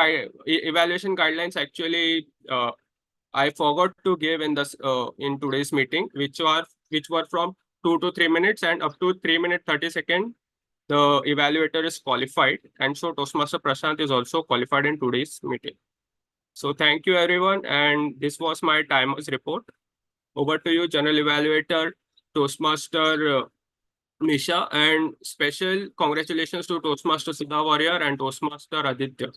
evaluation guidelines actually I forgot to give in this in today's meeting, which were from 2 to 3 minutes and up to 3 minute 30 seconds. The evaluator is qualified, and so Toastmaster Prashant is also qualified in today's meeting. So thank you everyone, and this was my timers report. Over to you, General Evaluator Toastmaster Nisha, and special congratulations to Toastmaster Siddha Warrior and Toastmaster Aditya.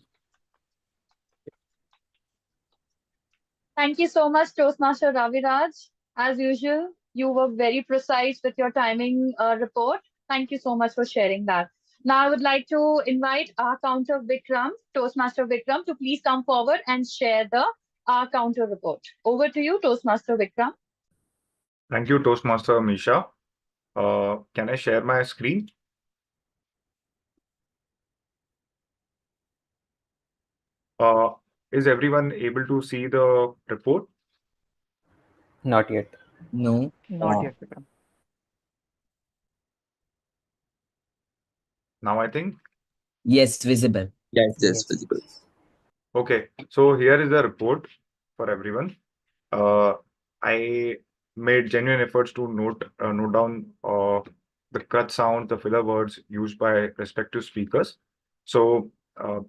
Thank you so much, Toastmaster Raviraj. As usual, you were very precise with your timing report. Thank you so much for sharing that. Now, I would like to invite our counter Vikram, Toastmaster Vikram, to please come forward and share the our counter report. Over to you, Toastmaster Vikram. Thank you, Toastmaster Misha. Can I share my screen? Uh, is everyone able to see the report? Not yet. No. Not yet, Vikram. Now I think. Yes, visible. Yes. Yes, visible. Okay, so here is the report for everyone. I made genuine efforts to note down the cut sounds, the filler words used by respective speakers. So,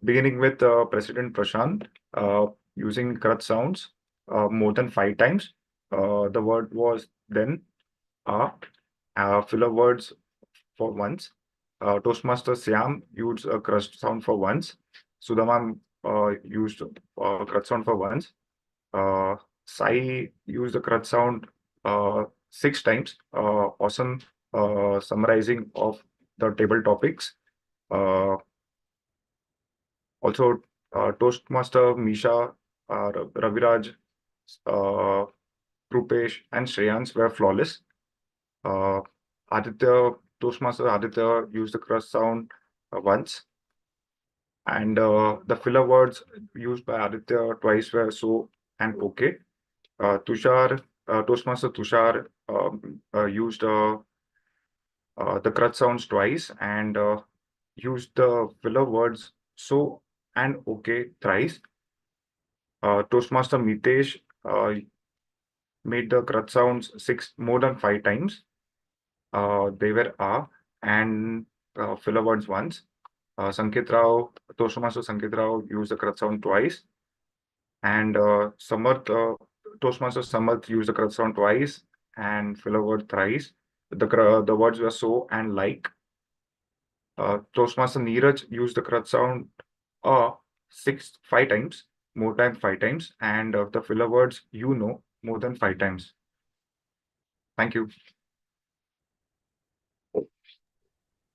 beginning with President Prashant, using cut sounds more than 5 times. The word was then, uh, filler words for once. Toastmaster Syam used a crust sound for once. Sudama used crust sound for once. Uh, Sai used the crutch sound 6 times. Awesome summarizing of the table topics. Also, Toastmaster Misha, Raviraj, uh, Rupesh, and Shreyans were flawless. Aditya, Toastmaster Aditya used the crust sound once. And the filler words used by Aditya twice were so and okay. Tushar, Toastmaster Tushar used the crutch sounds twice and used the filler words so and okay thrice. Toastmaster Mitesh made the crutch sounds more than 5 times. They were and filler words once. Sanket Rao, Toastmaster Sanket Rao used the crutch sound twice. And Toastmaster Samarth used the crutch sound twice and filler word thrice. The words were so and like. Toastmaster Neeraj used the crutch sound 5 times, more than 5 times, and the filler words more than 5 times. Thank you.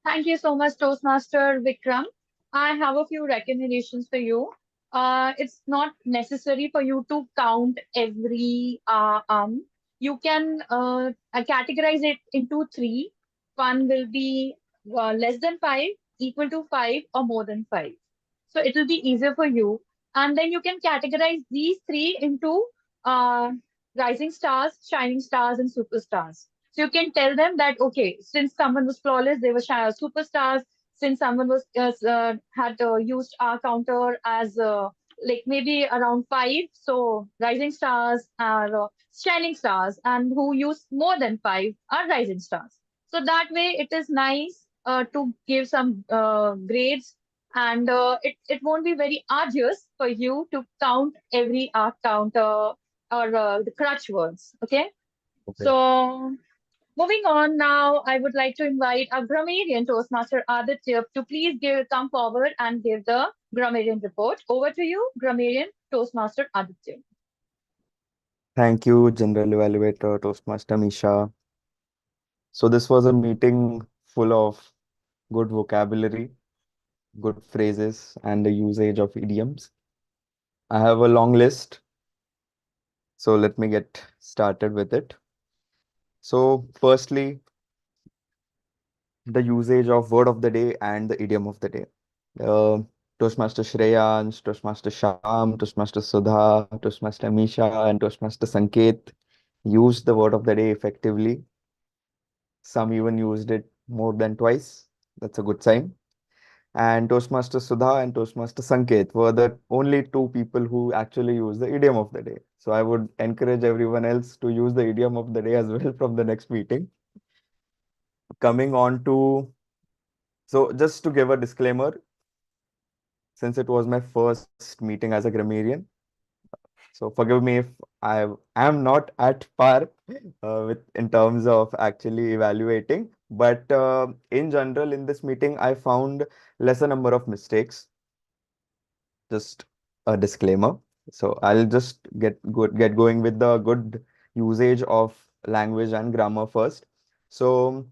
Thank you so much, Toastmaster Vikram. I have a few recommendations for you. It's not necessary for you to count every You can categorize it into three. One will be less than five, equal to five, or more than five. So it will be easier for you. And then you can categorize these three into uh, rising stars, shining stars, and superstars. So you can tell them that, okay, since someone was flawless, they were superstars. Since someone was had used our counter as like maybe around five, so rising stars are shining stars, and who used more than five are rising stars. So that way, it is nice to give some grades, and it won't be very arduous for you to count every counter or the crutch words. Okay. Okay. So moving on now, I would like to invite our grammarian Toastmaster Aditya to please come forward and give the grammarian report. Over to you, grammarian Toastmaster Aditya. Thank you, General Evaluator, Toastmaster Misha. So this was a meeting full of good vocabulary, good phrases, and the usage of idioms. I have a long list, so let me get started with it. So firstly, the usage of word of the day and the idiom of the day. Uh, Toastmaster Shreyans, Toastmaster Sham, Toastmaster Sudha, Toastmaster Misha, and Toastmaster Sanket used the word of the day effectively. Some even used it more than twice. That's a good sign. And Toastmaster Sudha and Toastmaster Sanket were the only two people who actually used the idiom of the day. So I would encourage everyone else to use the idiom of the day as well from the next meeting. Coming on to, so just to give a disclaimer, since it was my first meeting as a grammarian, so forgive me if I am not at par with in terms of actually evaluating. But in general, in this meeting, I found lesser number of mistakes. Just a disclaimer. So I'll just get going with the good usage of language and grammar first. So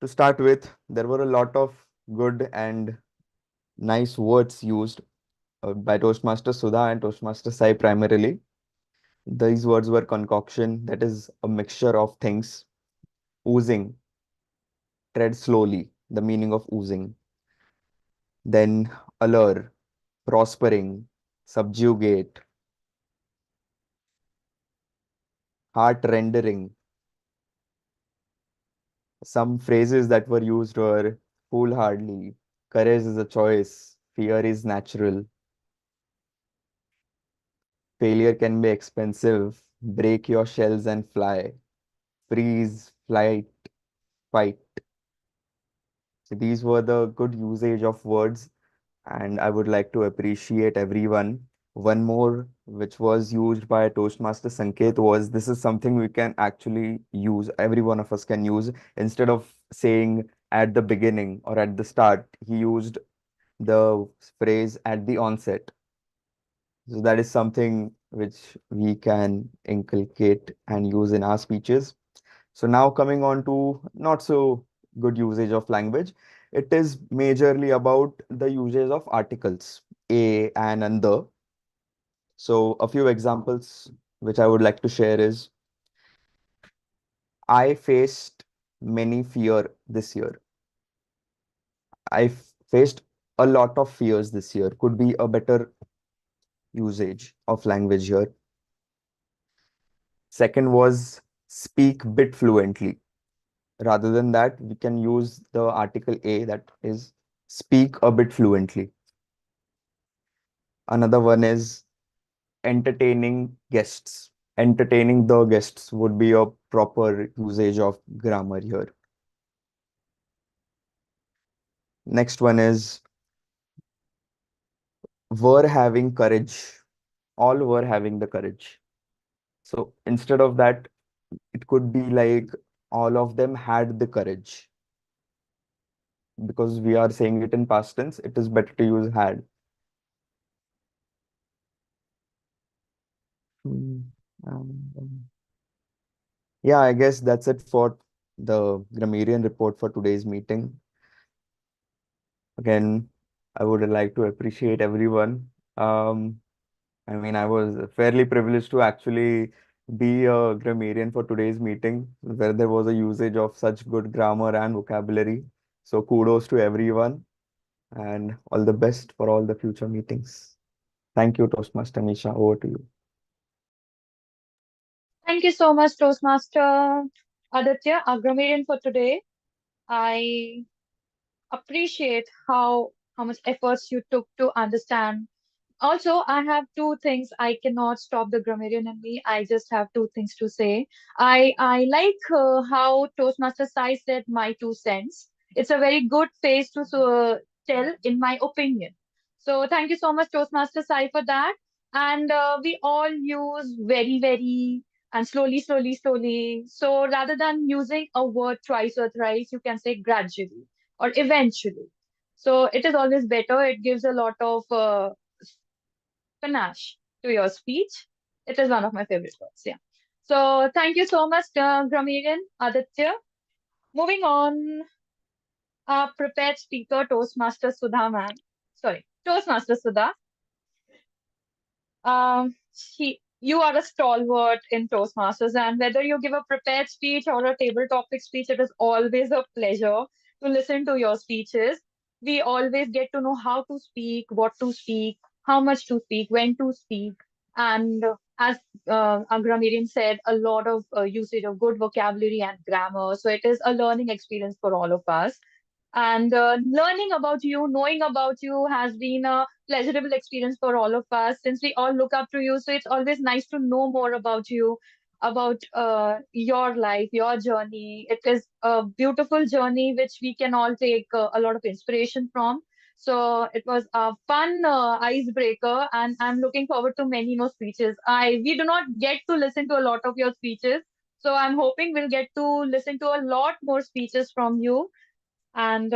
to start with, there were a lot of good and nice words used by Toastmaster Sudha and Toastmaster Sai primarily. These words were concoction, that is a mixture of things. Oozing, tread slowly, the meaning of oozing. Then allure, prospering, subjugate, heart rendering. Some phrases that were used were foolhardily, courage is a choice, fear is natural, failure can be expensive, break your shells and fly, freeze, flight, fight. So these were the good usage of words, and I would like to appreciate everyone. One more, which was used by Toastmaster Sanket, was this is something we can actually use, every one of us can use. Instead of saying at the beginning or at the start, he used the phrase at the onset. So that is something which we can inculcate and use in our speeches. So now coming on to not so good usage of language, it is majorly about the usage of articles, a, an, and the. So a few examples which I would like to share is, I faced many fear this year. Faced a lot of fears this year. Could be a better usage of language here. Second was speak bit fluently. Rather than that, we can use the article a, that is speak a bit fluently. Another one is entertaining guests. Entertaining the guests would be a proper usage of grammar here. Next one is were having courage. All were having the courage. So instead of that, it could be like all of them had the courage. Because we are saying it in past tense, it is better to use had. Hmm, Yeah, I guess that's it for the grammarian report for today's meeting. Again, I would like to appreciate everyone. I mean, I was fairly privileged to actually be a grammarian for today's meeting, where there was a usage of such good grammar and vocabulary. So kudos to everyone and all the best for all the future meetings. Thank you, Toastmaster Nisha. Over to you. Thank you so much, Toastmaster Aditya, our grammarian for today. I appreciate how much efforts you took to understand. Also, I have two things. I cannot stop the grammarian in me. I just have two things to say. I like how Toastmaster Sai said my 2 cents. It's a very good phrase to tell, in my opinion. So thank you so much, Toastmaster Sai, for that. And we all use very, very and slowly, slowly, slowly. So rather than using a word twice or thrice, you can say gradually or eventually. So it is always better. It gives a lot of panache to your speech. It is one of my favorite words. Yeah. So thank you so much, grammarian Aditya. Moving on, our prepared speaker, Toastmaster Sudha, ma'am. Sorry, Toastmaster Sudha. You are a stalwart in Toastmasters, and whether you give a prepared speech or a table topic speech, it is always a pleasure to listen to your speeches. We always get to know how to speak, what to speak, how much to speak, when to speak, and as Agramirian said, a lot of usage of good vocabulary and grammar. So it is a learning experience for all of us. And learning about you, knowing about you has been a pleasurable experience for all of us since we all look up to you. So it's always nice to know more about you, about your life, your journey. It is a beautiful journey which we can all take a lot of inspiration from. So it was a fun icebreaker, and I'm looking forward to many more speeches. We do not get to listen to a lot of your speeches, so I'm hoping we'll get to listen to a lot more speeches from you. And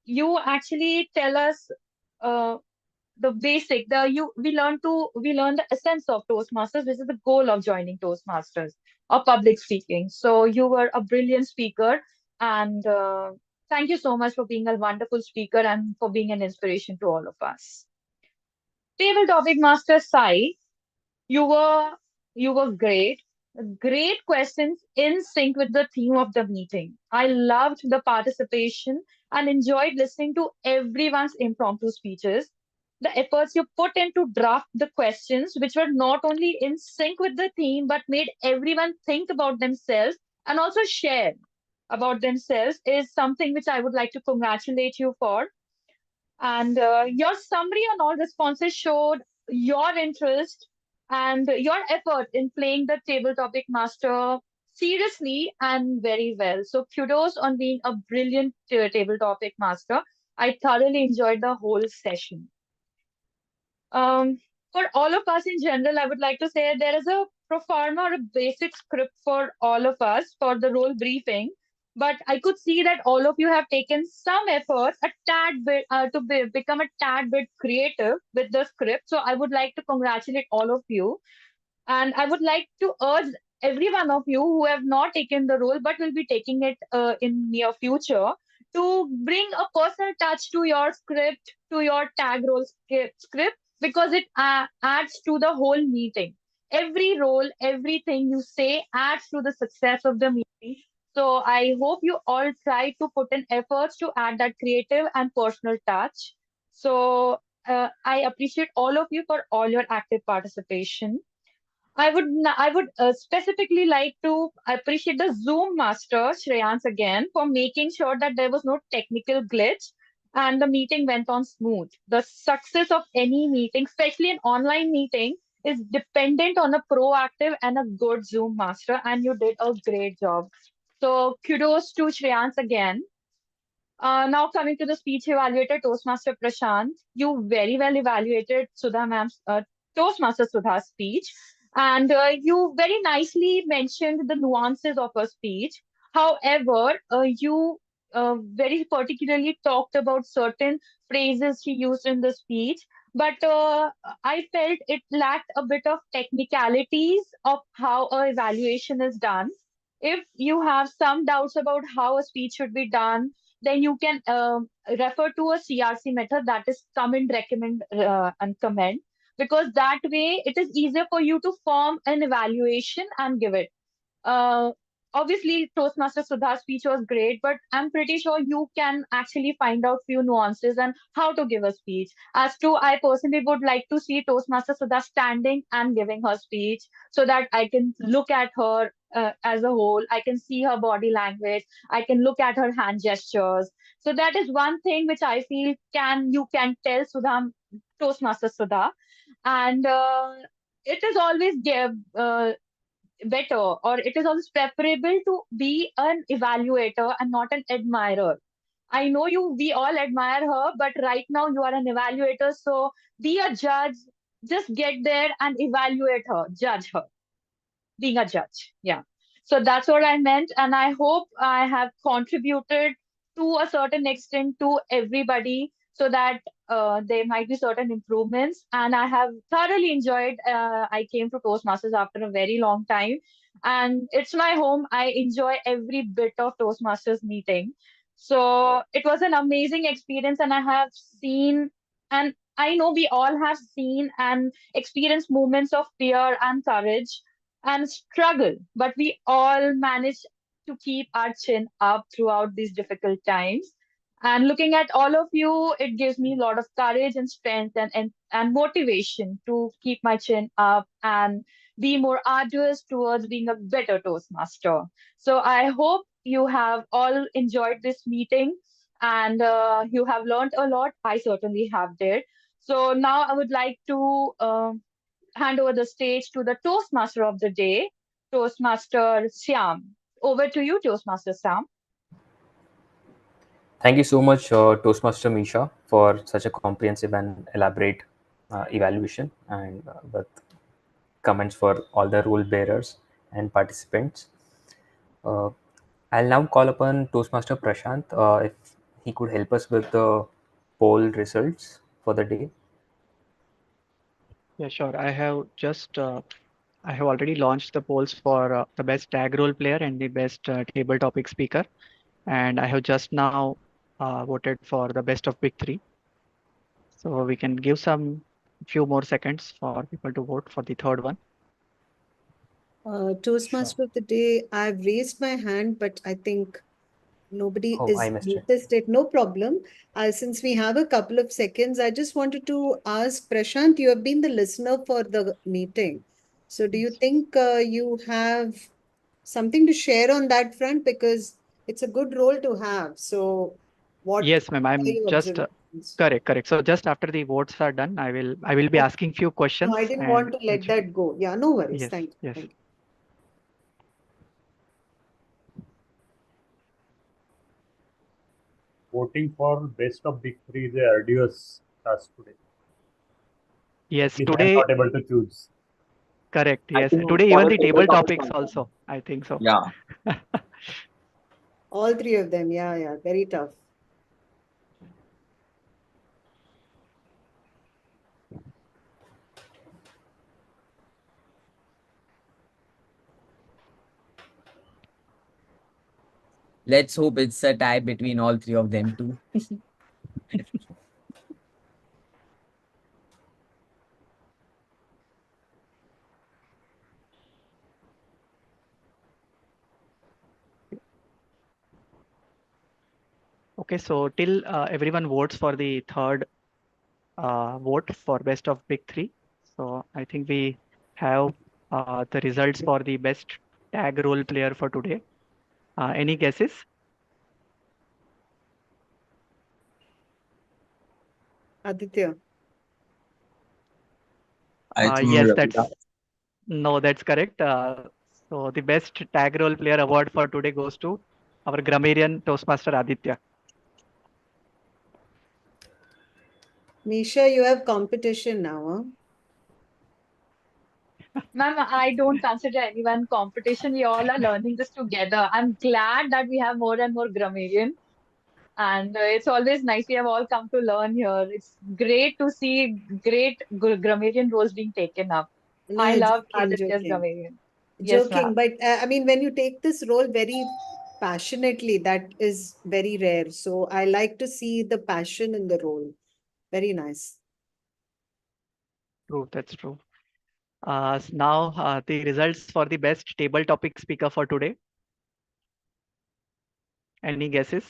you actually tell us uh, the basic, we learn the essence of Toastmasters, which is the goal of joining Toastmasters, of public speaking. So you were a brilliant speaker, and thank you so much for being a wonderful speaker and for being an inspiration to all of us. Table topic master Sai, you were you were great. Great questions in sync with the theme of the meeting. I loved the participation and enjoyed listening to everyone's impromptu speeches. The efforts you put in to draft the questions, which were not only in sync with the theme, but made everyone think about themselves and also share about themselves, is something which I would like to congratulate you for. And your summary on all responses showed your interest and your effort in playing the table topic master seriously and very well. So kudos on being a brilliant table topic master. I thoroughly enjoyed the whole session. Um, for all of us in general, I would like to say there is a pro forma or a basic script for all of us for the role briefing. But I could see that all of you have taken some effort, a tad bit, become a tad bit creative with the script. So I would like to congratulate all of you. And I would like to urge every one of you who have not taken the role but will be taking it in near future to bring a personal touch to your script, to your tag role script, because it adds to the whole meeting. Every role, everything you say adds to the success of the meeting. So I hope you all try to put in efforts to add that creative and personal touch. So I appreciate all of you for all your active participation. I would specifically like to appreciate the Zoom master, Shreyans, again, for making sure that there was no technical glitch and the meeting went on smooth. The success of any meeting, especially an online meeting, is dependent on a proactive and a good Zoom master, and you did a great job. So kudos to Shreyans again. Now coming to the speech evaluator, Toastmaster Prashant, you very well evaluated Sudha ma'am's Toastmaster Sudha's speech, and you very nicely mentioned the nuances of her speech. However, you very particularly talked about certain phrases she used in the speech, but I felt it lacked a bit of technicalities of how a evaluation is done. If you have some doubts about how a speech should be done, then you can refer to a CRC method, that is comment, recommend, and comment, because that way it is easier for you to form an evaluation and give it. Uh, Obviously, Toastmaster Sudha's speech was great, but I'm pretty sure you can actually find out few nuances and how to give a speech. As to, I personally would like to see Toastmaster Sudha standing and giving her speech so that I can look at her as a whole. I can see her body language. I can look at her hand gestures. So that is one thing which I feel you can tell Sudha, Toastmaster Sudha, and it is always better, or it is always preferable to be an evaluator and not an admirer. I know we all admire her, but right now you are an evaluator, so be a judge. Just get there and evaluate her, judge her, being a judge. Yeah. So that's what I meant. And I hope I have contributed to a certain extent to everybody so that there might be certain improvements. And I have thoroughly enjoyed. I came to Toastmasters after a very long time. And it's my home. I enjoy every bit of Toastmasters meeting. So it was an amazing experience. And I have seen, and I know we all have seen and experienced moments of fear and courage and struggle, but we all manage to keep our chin up throughout these difficult times. And looking at all of you, it gives me a lot of courage and strength and motivation to keep my chin up and be more arduous towards being a better Toastmaster. So I hope you have all enjoyed this meeting and you have learned a lot. I certainly have did. So now I would like to hand over the stage to the Toastmaster of the day, Toastmaster Syam. Over to you, Toastmaster Syam. Thank you so much, Toastmaster Misha, for such a comprehensive and elaborate evaluation and with comments for all the role bearers and participants. Uh, I'll now call upon Toastmaster Prashant if he could help us with the poll results for the day. Yeah, sure. I have already launched the polls for the best tag role player and the best table topic speaker, and I have just now voted for the best of big three. So we can give some few more seconds for people to vote for the third one. Toastmaster of the day, I've raised my hand, but I think nobody Oh, I is missed it. noticed it. No problem. Since we have a couple of seconds, I just wanted to ask Prashant, you have been the listener for the meeting. So do you think you have something to share on that front? Because it's a good role to have. So what Yes, ma'am. are I'm your just observations? correct. So just after the votes are done, I will be Okay. asking few No, questions I didn't and want to let which that go. Yeah, no worries. yes, Thank you. yes. Thank you. Voting for best of big three is a arduous task today. Yes, At least I'm today not able to choose. correct. I Yes. think Today for even the the table table topics topics also. also, I think so. Yeah. All three of them. Yeah, yeah. Very tough. Let's hope it's a tie between all three of them too. Okay, so till everyone votes for the third vote for best of big three. So I think we have the results for the best tag role player for today. Any guesses? Aditya. I think Yes, Ravita. that's correct. So the best tag role player award for today goes to our grammarian Toastmaster Aditya. Misha, you have competition now, huh? Ma'am, I don't consider anyone competition. We all are learning this together. I'm glad that we have more and more grammarian. And it's always nice. We have all come to learn here. It's great to see great grammarian roles being taken up. I No, love joking, Aditya's joking. grammarian. Yes, Joking, ma'am. but I mean, when you take this role very passionately, that is very rare. So I like to see the passion in the role. Very nice. True, that's true. Now the results for the best table topic speaker for today. Any guesses?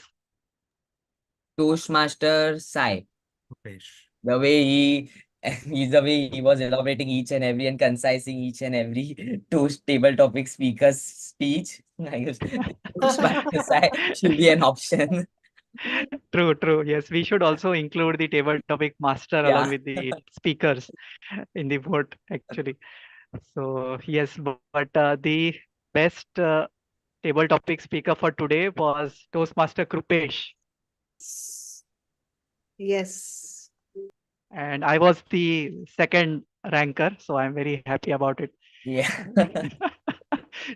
Toastmaster Sai. Upesh. The way he he's the way he was elaborating each and every and concising each and every toast table topic speaker's speech. I guess Toastmaster Sai should be an option. True, true. Yes, we should also include the table topic master along Yeah. with the speakers in the vote, actually. So, yes, but the best table topic speaker for today was Toastmaster Krupesh. Yes. And I was the second ranker, so I'm very happy about it. Yeah.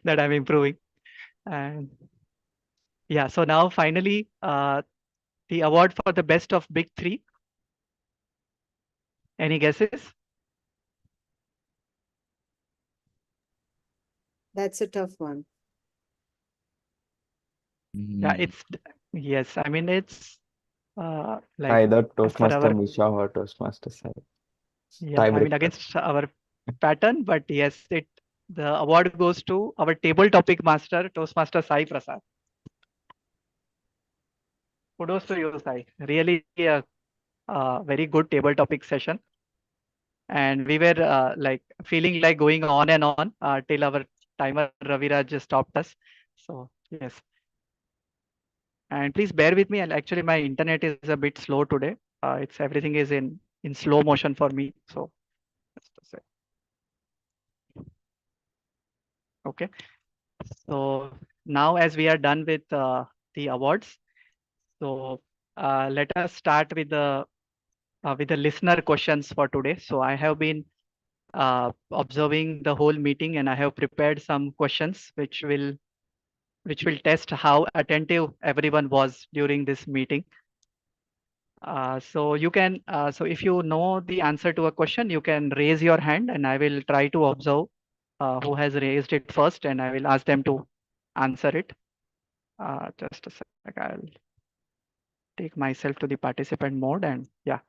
That I'm improving. And yeah, so now finally, the award for the best of big three. Any guesses? That's a tough one. Yeah, Mm. it's yes. I mean, it's like Either as per Toastmaster our Misha or Toastmaster Sai. yeah. I mean, Tiebreaker. against our pattern, but yes, it the award goes to our table topic master, Toastmaster Sai Prasad. Kudos to you, Sai. Really a very good table topic session, and we were like feeling like going on and on till our timer Raviraj just stopped us. So yes. And please bear with me. And actually, my internet is a bit slow today. It's everything is in slow motion for me. So just a sec. Okay. So now, as we are done with the awards, so let us start with the listener questions for today. So I have been observing the whole meeting, and I have prepared some questions which will test how attentive everyone was during this meeting. So you can, so if you know the answer to a question, you can raise your hand and I will try to observe who has raised it first and I will ask them to answer it. Just a sec, I'll take myself to the participant mode and yeah.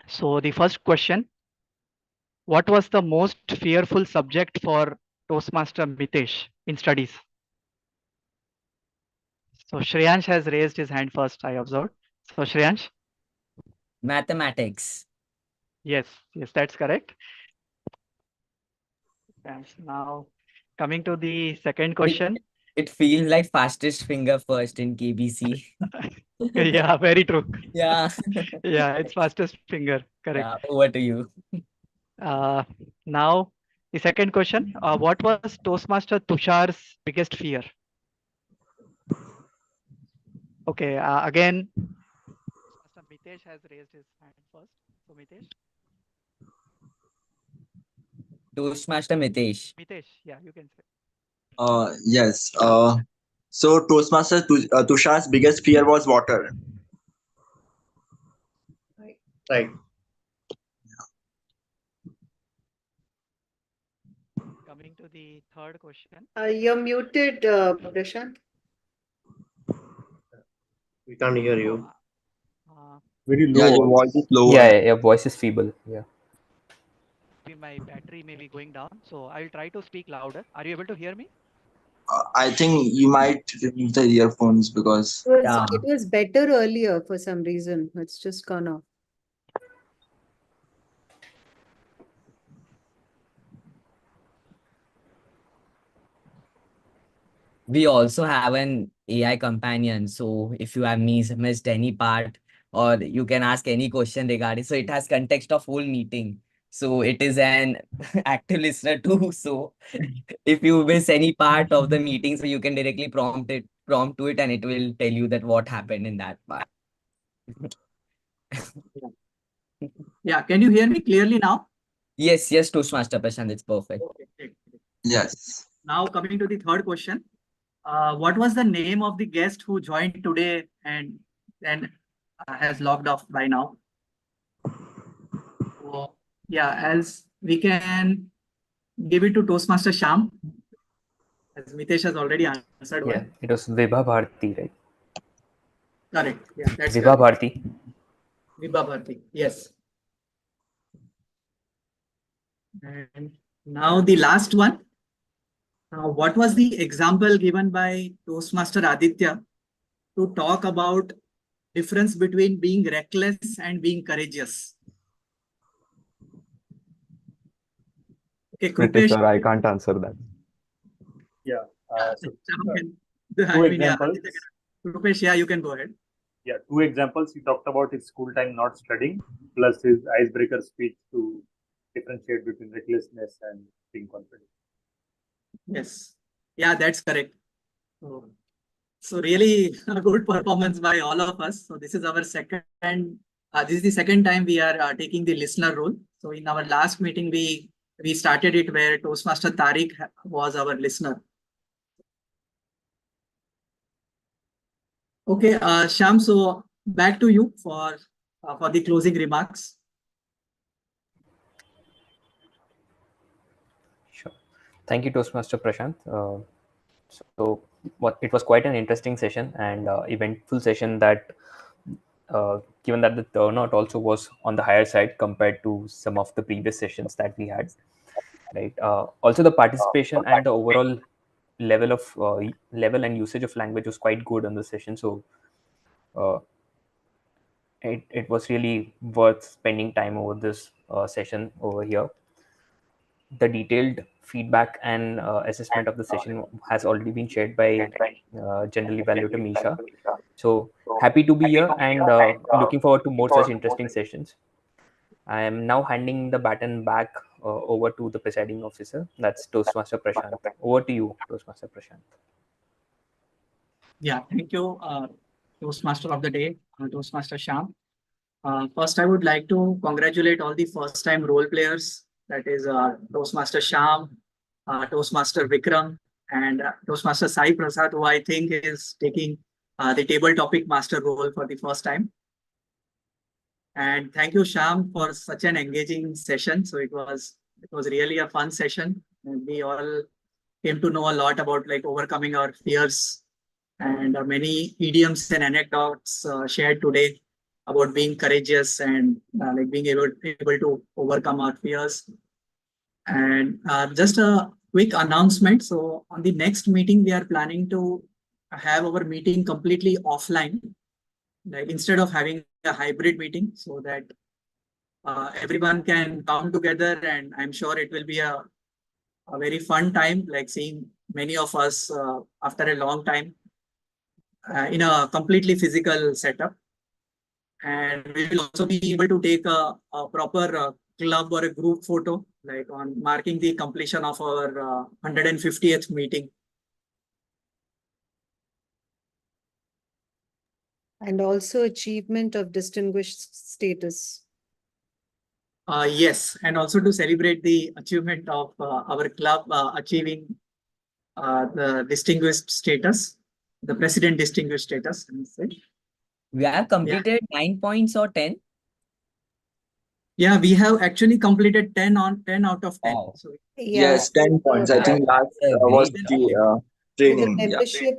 So the first question, what was the most fearful subject for Toastmaster Mitesh in studies? So Shreyansh has raised his hand first, I observed. So Shreyansh? Mathematics. Yes, that's correct. And now coming to the second question. It feels like fastest finger first in KBC. Yeah, very true. Yeah. Yeah, it's fastest finger, correct. Yeah, over to you. Now the second question, what was Toastmaster Tushar's biggest fear? Okay, again, Toastmaster Mitesh has raised his hand first. So Mitesh? Toastmaster Mitesh. Mitesh, yeah, you can say. Yes. So Toastmaster Tushar's biggest fear was water. Right. Coming to the third question. You're muted, Prashant. We can't hear you. Very Yeah, low. your voice is lower. Yeah, your voice is feeble. Yeah. My battery may be going down, so I'll try to speak louder. Are you able to hear me? I think you might remove the earphones because It was better earlier for some reason. It's just gone off. We also have an AI companion. So if you have missed any part, or you can ask any question regarding, so it has context of whole meeting. So it is an active listener too. So if you miss any part of the meeting, so you can directly prompt to it, and it will tell you that what happened in that part. Yeah, can you hear me clearly now? Yes, Toastmaster Prashant, it's perfect. Okay. yes. Now coming to the third question. What was the name of the guest who joined today and then has logged off by now? So, yeah, as we can give it to Toastmaster Syam, as Mitesh has already answered Yeah, one. it was Vibha Bharti, right? Correct. Yeah, that's Vibha correct. Bharti. Vibha Bharti. Yes. And now the last one. What was the example given by Toastmaster Aditya to talk about difference between being reckless and being courageous? Okay, Pretty Krupesh. sure I can't answer that. Yeah. So, I mean, yeah, examples. Rupesh, yeah, you can go ahead. Yeah, two examples. He talked about his school time not studying, plus his icebreaker speech to differentiate between recklessness and being confident. Yes. Yeah, that's correct. So really a good performance by all of us. So this is our second, this is the second time we are taking the listener role. So in our last meeting, we started it where Toastmaster Tariq was our listener. Okay, Syam, so back to you for the closing remarks. Sure. Thank you, Toastmaster Prashant. So it was quite an interesting session and eventful session that given that the turnout also was on the higher side compared to some of the previous sessions that we had, right? Also the participation and the overall level and usage of language was quite good on the session. So it was really worth spending time over this session over here. The detailed feedback and assessment of the session has already been shared by General Evaluator Misha. So happy to be here and looking forward to more such interesting sessions. I am now handing the baton back over to the presiding officer. That's Toastmaster Prashant. Over to you, Toastmaster Prashant. Yeah, thank you, Toastmaster of the day, Toastmaster Syam. First, I would like to congratulate all the first-time role players. That is Toastmaster Syam, Toastmaster Vikram, and Toastmaster Sai Prasad, who I think is taking the table topic master role for the first time. And thank you, Sham, for such an engaging session. So it was really a fun session, and we all came to know a lot about like overcoming our fears, and many idioms and anecdotes shared today about being courageous and like being able to overcome our fears. And just a quick announcement. So on the next meeting, we are planning to have our meeting completely offline, like instead of having a hybrid meeting, so that everyone can come together. And I'm sure it will be a very fun time, like seeing many of us after a long time in a completely physical setup. And we will also be able to take a proper club or a group photo, like on marking the completion of our 150th meeting. And also achievement of distinguished status. Yes, and also to celebrate the achievement of our club achieving the distinguished status, the president distinguished status. We have completed 9 points or 10. Yeah, we have actually completed 10 out of 10. Wow. So Yeah. Yes, 10 points. I think last That's a was great the job. So the training. Yeah. membership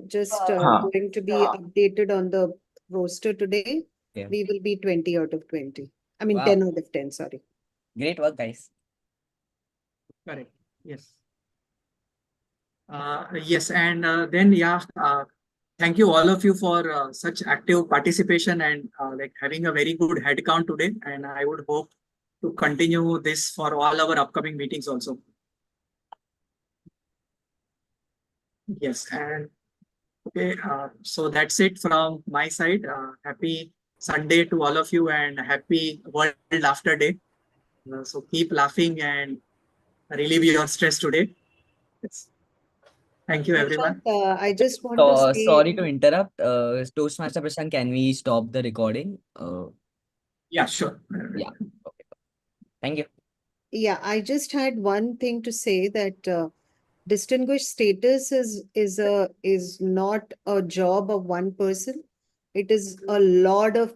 just Huh. going to be updated on the roster today. Yeah. We will be 20 out of 20. I mean, Wow. 10 out of 10, sorry. Great work, guys. correct. Yes. Yes, and then yeah, thank you all of you for such active participation and like having a very good head count today. And I would hope to continue this for all our upcoming meetings also. Yes, and okay, so that's it from my side. Happy Sunday to all of you and happy World Laughter Day. So keep laughing and relieve your stress today. Yes. Thank you, everyone. I just want to say, Sorry to interrupt. Toastmaster Prashant, can we stop the recording? Yeah, sure. Yeah. Okay. Thank you. yeah, I just had one thing to say that distinguished status is not a job of one person. It is a lot of